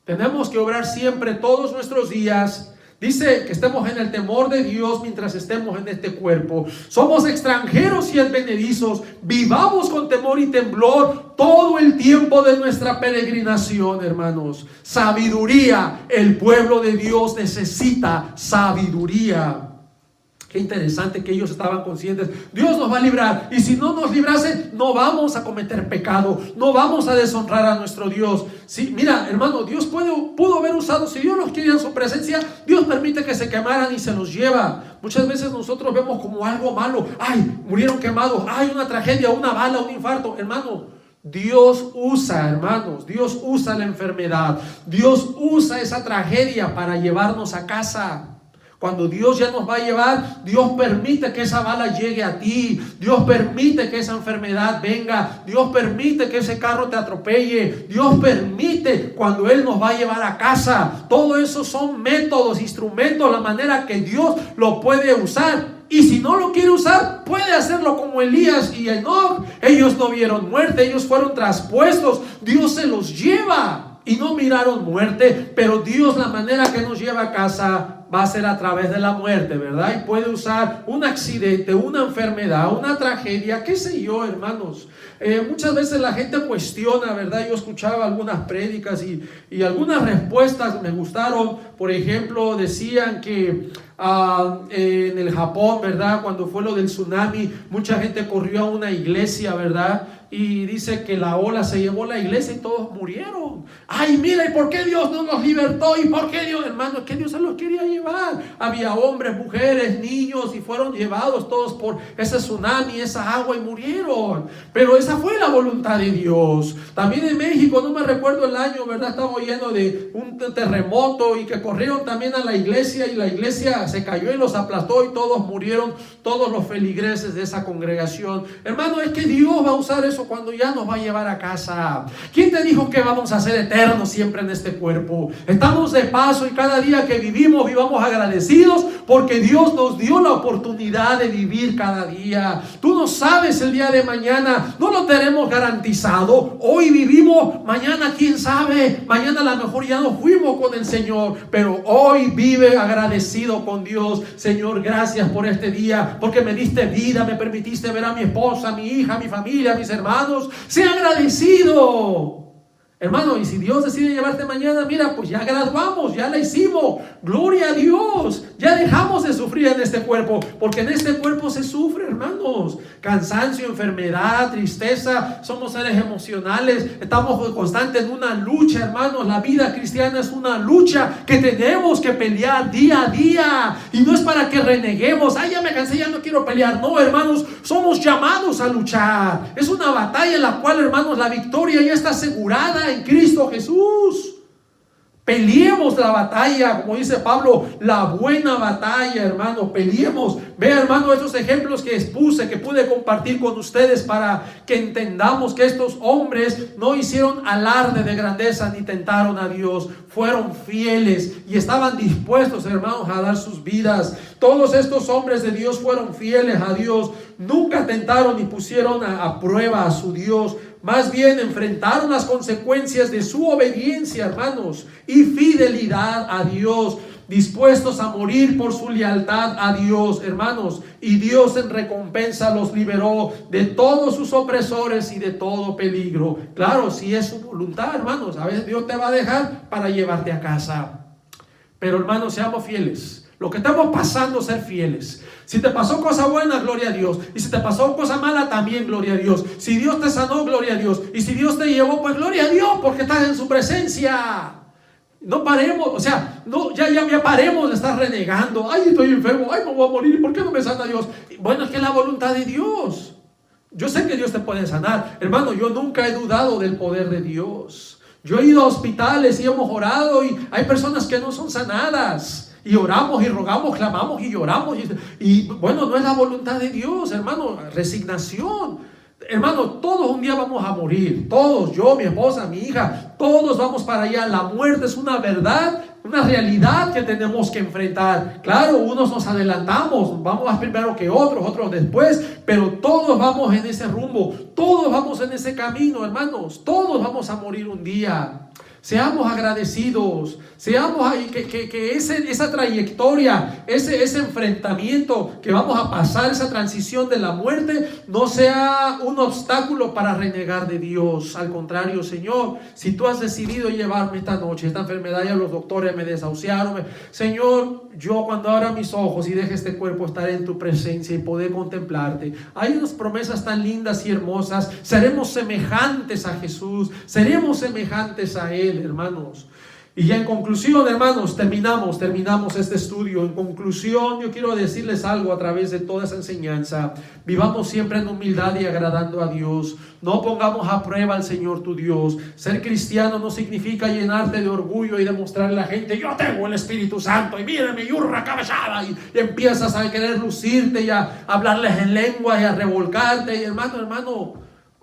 Tenemos que obrar siempre, todos nuestros días. Dice que estemos en el temor de Dios mientras estemos en este cuerpo. Somos extranjeros y advenedizos. Vivamos con temor y temblor todo el tiempo de nuestra peregrinación, hermanos. Sabiduría. El pueblo de Dios necesita sabiduría. Qué interesante que ellos estaban conscientes. Dios nos va a librar. Y si no nos librase, no vamos a cometer pecado. No vamos a deshonrar a nuestro Dios. Sí, mira, hermano, Dios pudo haber usado. Si Dios los quería en su presencia, Dios permite que se quemaran y se los lleva. Muchas veces nosotros vemos como algo malo. Ay, murieron quemados. Ay, una tragedia, una bala, un infarto. Hermano, Dios usa, hermanos, Dios usa la enfermedad. Dios usa esa tragedia para llevarnos a casa. Cuando Dios ya nos va a llevar, Dios permite que esa bala llegue a ti. Dios permite que esa enfermedad venga. Dios permite que ese carro te atropelle. Dios permite cuando Él nos va a llevar a casa. Todo eso son métodos, instrumentos, la manera que Dios lo puede usar. Y si no lo quiere usar, puede hacerlo como Elías y Enoch. Ellos no vieron muerte, ellos fueron traspuestos. Dios se los lleva y no miraron muerte. Pero Dios, la manera que nos lleva a casa va a ser a través de la muerte, ¿verdad? Y puede usar un accidente, una enfermedad, una tragedia, qué sé yo, hermanos. Muchas veces la gente cuestiona, ¿verdad? Yo escuchaba algunas prédicas y algunas respuestas me gustaron. Por ejemplo, decían que en el Japón, ¿verdad? Cuando fue lo del tsunami, mucha gente corrió a una iglesia, ¿verdad? Y dice que la ola se llevó la iglesia y todos murieron. Ay, mira, ¿y por qué Dios no nos libertó? ¿Y por qué Dios, hermano? Es que Dios se los quería llevar. Había hombres, mujeres, niños y fueron llevados todos por ese tsunami, esa agua y murieron. Pero esa fue la voluntad de Dios. También en México, no me recuerdo el año, ¿verdad? Estaba oyendo de un terremoto y que corrieron también a la iglesia y la iglesia se cayó y los aplastó y todos murieron, todos los feligreses de esa congregación. Hermano, es que Dios va a usar eso cuando ya nos va a llevar a casa. ¿Quién te dijo que vamos a ser eternos siempre en este cuerpo? Estamos de paso y cada día que vivimos, vivamos agradecidos porque Dios nos dio la oportunidad de vivir cada día. Tú no sabes el día de mañana, no lo tenemos garantizado. Hoy vivimos, mañana quién sabe, mañana a lo mejor ya nos fuimos con el Señor, pero hoy vive agradecido con Dios. Señor, gracias por este día, porque me diste vida, me permitiste ver a mi esposa, a mi hija, a mi familia, a mis hermanos. Sea agradecido. Hermano, y si Dios decide llevarte mañana, mira, pues ya graduamos, ya la hicimos. Gloria a Dios. Ya dejamos de sufrir en este cuerpo, porque en este cuerpo se sufre, hermanos. Cansancio, enfermedad, tristeza. Somos seres emocionales. Estamos constantes en una lucha, hermanos. La vida cristiana es una lucha que tenemos que pelear día a día. Y no es para que reneguemos. Ay, ya me cansé, ya no quiero pelear. No, hermanos, somos llamados a luchar. Es una batalla en la cual, hermanos, la victoria ya está asegurada en Cristo Jesús. Peleemos la batalla, como dice Pablo, la buena batalla, hermano. Peleemos. Vea, hermano, estos ejemplos que expuse, que pude compartir con ustedes para que entendamos que estos hombres no hicieron alarde de grandeza ni tentaron a Dios. Fueron fieles y estaban dispuestos, hermanos, a dar sus vidas. Todos estos hombres de Dios fueron fieles a Dios. Nunca tentaron ni pusieron a prueba a su Dios. Más bien enfrentaron las consecuencias de su obediencia, hermanos, y fidelidad a Dios, dispuestos a morir por su lealtad a Dios, hermanos. Y Dios en recompensa los liberó de todos sus opresores y de todo peligro. Claro, si es su voluntad, hermanos, a veces Dios te va a dejar para llevarte a casa. Pero, hermanos, seamos fieles. Lo que estamos pasando, ser fieles. Si te pasó cosa buena, gloria a Dios. Y si te pasó cosa mala, también gloria a Dios. Si Dios te sanó, gloria a Dios. Y si Dios te llevó, pues gloria a Dios, porque estás en su presencia. No paremos, o sea, no, ya paremos de estar renegando. Ay, estoy enfermo, ay, me voy a morir, ¿por qué no me sana Dios? Bueno, es que es la voluntad de Dios. Yo sé que Dios te puede sanar. Hermano, yo nunca he dudado del poder de Dios. Yo he ido a hospitales y hemos orado y hay personas que no son sanadas. Y oramos y rogamos, clamamos y lloramos. Y bueno, no es la voluntad de Dios, hermano. Resignación. Hermano, todos un día vamos a morir. Todos, yo, mi esposa, mi hija, todos vamos para allá. La muerte es una verdad, una realidad que tenemos que enfrentar. Claro, unos nos adelantamos, vamos más primero que otros, otros después, pero todos vamos en ese rumbo, todos vamos en ese camino, hermanos. Todos vamos a morir un día. Seamos agradecidos, seamos ahí, que esa trayectoria, ese enfrentamiento que vamos a pasar, esa transición de la muerte, no sea un obstáculo para renegar de Dios. Al contrario, Señor, si tú has decidido llevarme esta noche, esta enfermedad, ya los doctores me desahuciaron, Señor, yo cuando abra mis ojos y deje este cuerpo, estaré en tu presencia y poder contemplarte. Hay unas promesas tan lindas y hermosas. Seremos semejantes a Jesús, seremos semejantes a Él, hermanos. Y ya en conclusión, hermanos, terminamos este estudio. En conclusión, yo quiero decirles algo a través de toda esa enseñanza. Vivamos siempre en humildad y agradando a Dios. No pongamos a prueba al Señor tu Dios. Ser cristiano no significa llenarte de orgullo y demostrarle a la gente: yo tengo el Espíritu Santo y mírame, yurra cabezada, y empiezas a querer lucirte y a hablarles en lengua y a revolcarte. Y hermano,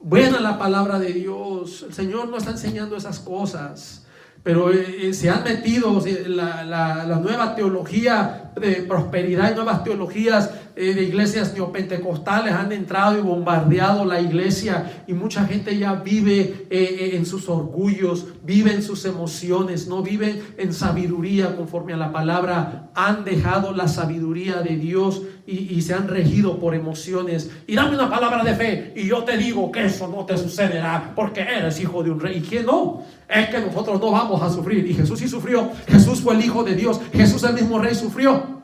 buena la palabra de Dios. El Señor no está enseñando esas cosas. Pero se han metido la nueva teología de prosperidad y nuevas teologías de iglesias neopentecostales han entrado y bombardeado la iglesia, y mucha gente ya vive en sus orgullos, vive en sus emociones, no viven en sabiduría conforme a la palabra. Han dejado la sabiduría de Dios y se han regido por emociones. Y dame una palabra de fe y yo te digo que eso no te sucederá porque eres hijo de un rey. ¿Y quién no? Es que nosotros no vamos a sufrir. Y Jesús sí sufrió. Jesús fue el Hijo de Dios. Jesús, el mismo Rey, sufrió.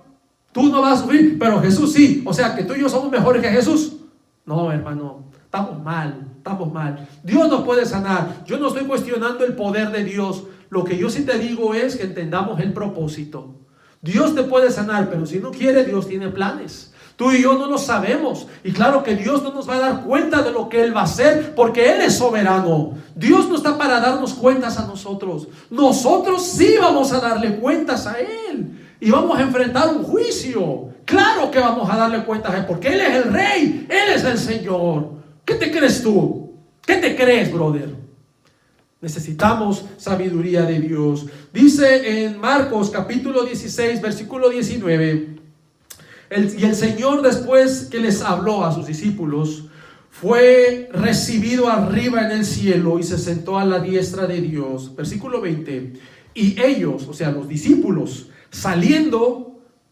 Tú no vas a sufrir, pero Jesús sí. O sea, que tú y yo somos mejores que Jesús. No, hermano, estamos mal. Dios nos puede sanar. Yo no estoy cuestionando el poder de Dios. Lo que yo sí te digo es que entendamos el propósito. Dios te puede sanar, pero si no quiere, Dios tiene planes. Tú y yo no lo sabemos. Y claro que Dios no nos va a dar cuenta de lo que Él va a hacer, porque Él es soberano. Dios no está para darnos cuentas a nosotros. Nosotros sí vamos a darle cuentas a Él. y vamos a enfrentar un juicio. Claro que vamos a darle cuentas a Él, porque Él es el Rey, Él es el Señor. ¿Qué te crees tú? ¿Qué te crees, brother? Necesitamos sabiduría de Dios. Dice en Marcos capítulo 16, versículo 19, y el Señor, después que les habló a sus discípulos, fue recibido arriba en el cielo y se sentó a la diestra de Dios. Versículo 20. Y ellos, o sea, los discípulos, saliendo,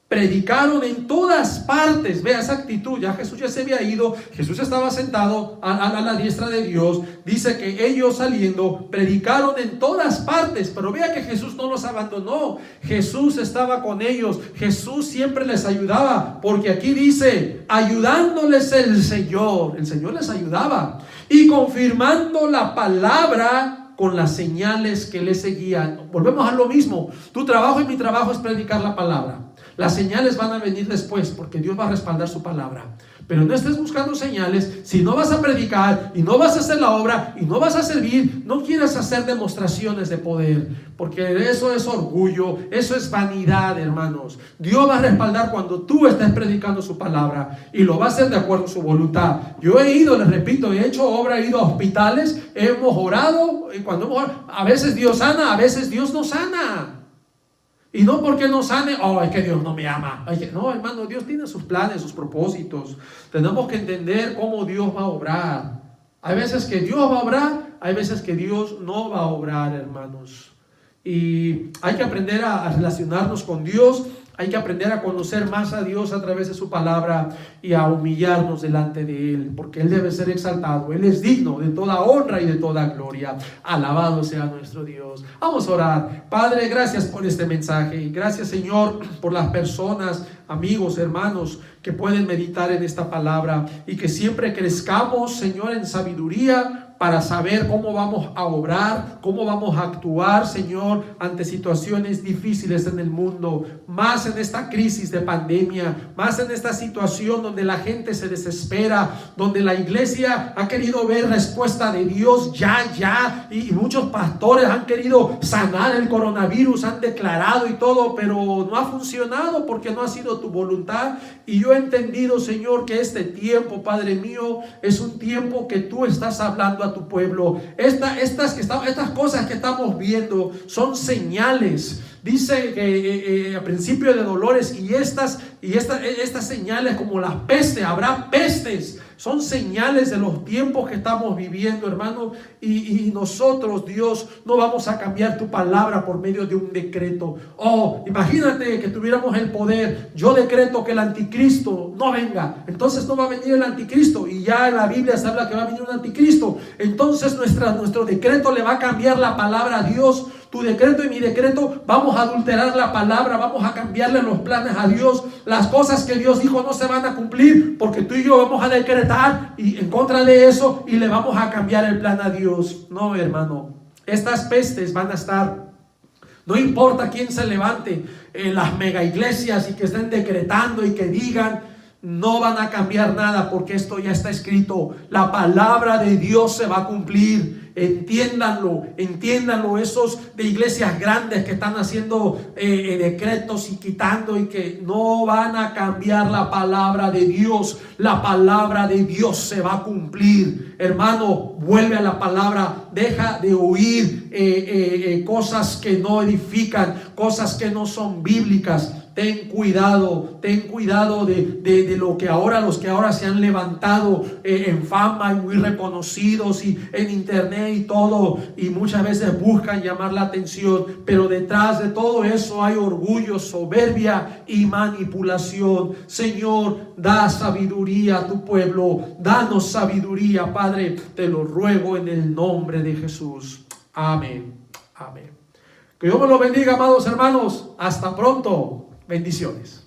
predicaron en todas partes. Vea esa actitud. Ya Jesús ya se había ido. Jesús estaba sentado a la diestra de Dios. Dice que ellos saliendo predicaron en todas partes. Pero vea que Jesús no los abandonó. Jesús estaba con ellos. Jesús siempre les ayudaba. Porque aquí dice, ayudándoles el Señor. El Señor les ayudaba. Y confirmando la palabra con las señales que le seguían. Volvemos a lo mismo. Tu trabajo y mi trabajo es predicar la palabra. Las señales van a venir después, porque Dios va a respaldar su palabra. Pero no estés buscando señales. Si no vas a predicar y no vas a hacer la obra y no vas a servir, no quieras hacer demostraciones de poder, porque eso es orgullo, eso es vanidad, hermanos. Dios va a respaldar cuando tú estés predicando su palabra, y lo va a hacer de acuerdo a su voluntad. Yo he ido, les repito, he hecho obra, he ido a hospitales, hemos orado, y cuando hemos orado, a veces Dios sana, a veces Dios no sana. Y no porque no sane, es que Dios no me ama. No, hermano, Dios tiene sus planes, sus propósitos. Tenemos que entender cómo Dios va a obrar. Hay veces que Dios va a obrar, hay veces que Dios no va a obrar, hermanos. Y hay que aprender a relacionarnos con Dios. Hay que aprender a conocer más a Dios a través de su palabra y a humillarnos delante de Él, porque Él debe ser exaltado. Él es digno de toda honra y de toda gloria. Alabado sea nuestro Dios. Vamos a orar. Padre, gracias por este mensaje. Y gracias, Señor, por las personas, amigos, hermanos, que pueden meditar en esta palabra, y que siempre crezcamos, Señor, en sabiduría, para saber cómo vamos a obrar, cómo vamos a actuar, Señor, ante situaciones difíciles en el mundo, más en esta crisis de pandemia, más en esta situación donde la gente se desespera, donde la iglesia ha querido ver respuesta de Dios ya, y muchos pastores han querido sanar el coronavirus, han declarado y todo, pero no ha funcionado porque no ha sido tu voluntad. Y yo he entendido, Señor, que este tiempo, Padre mío, es un tiempo que tú estás hablando a tu pueblo. Estas cosas que estamos viendo son señales. Dice que a principio de dolores, y estas señales, como las pestes, habrá pestes. Son señales de los tiempos que estamos viviendo, hermano. Y nosotros, Dios, no vamos a cambiar tu palabra por medio de un decreto. Imagínate que tuviéramos el poder. Yo decreto que el anticristo no venga. Entonces no va a venir el anticristo. Y ya en la Biblia se habla que va a venir un anticristo. Entonces nuestro decreto le va a cambiar la palabra a Dios. Tu decreto y mi decreto, vamos a adulterar la palabra, vamos a cambiarle los planes a Dios. Las cosas que Dios dijo no se van a cumplir, porque tú y yo vamos a decretar y en contra de eso, y le vamos a cambiar el plan a Dios. No, hermano, estas pestes van a estar. No importa quién se levante en las mega iglesias y que estén decretando y que digan, no van a cambiar nada, porque esto ya está escrito. La palabra de Dios se va a cumplir. Entiéndanlo, esos de iglesias grandes que están haciendo decretos y quitando, y que no van a cambiar la palabra de Dios. La palabra de Dios se va a cumplir. Hermano, vuelve a la palabra, deja de oír cosas que no edifican, cosas que no son bíblicas. Ten cuidado de lo que ahora, los que ahora se han levantado en fama y muy reconocidos y en internet y todo, y muchas veces buscan llamar la atención, pero detrás de todo eso hay orgullo, soberbia y manipulación. Señor, da sabiduría a tu pueblo, danos sabiduría, Padre, te lo ruego en el nombre de Jesús. Amén. Amén. Que Dios me lo bendiga, amados hermanos. Hasta pronto. Bendiciones.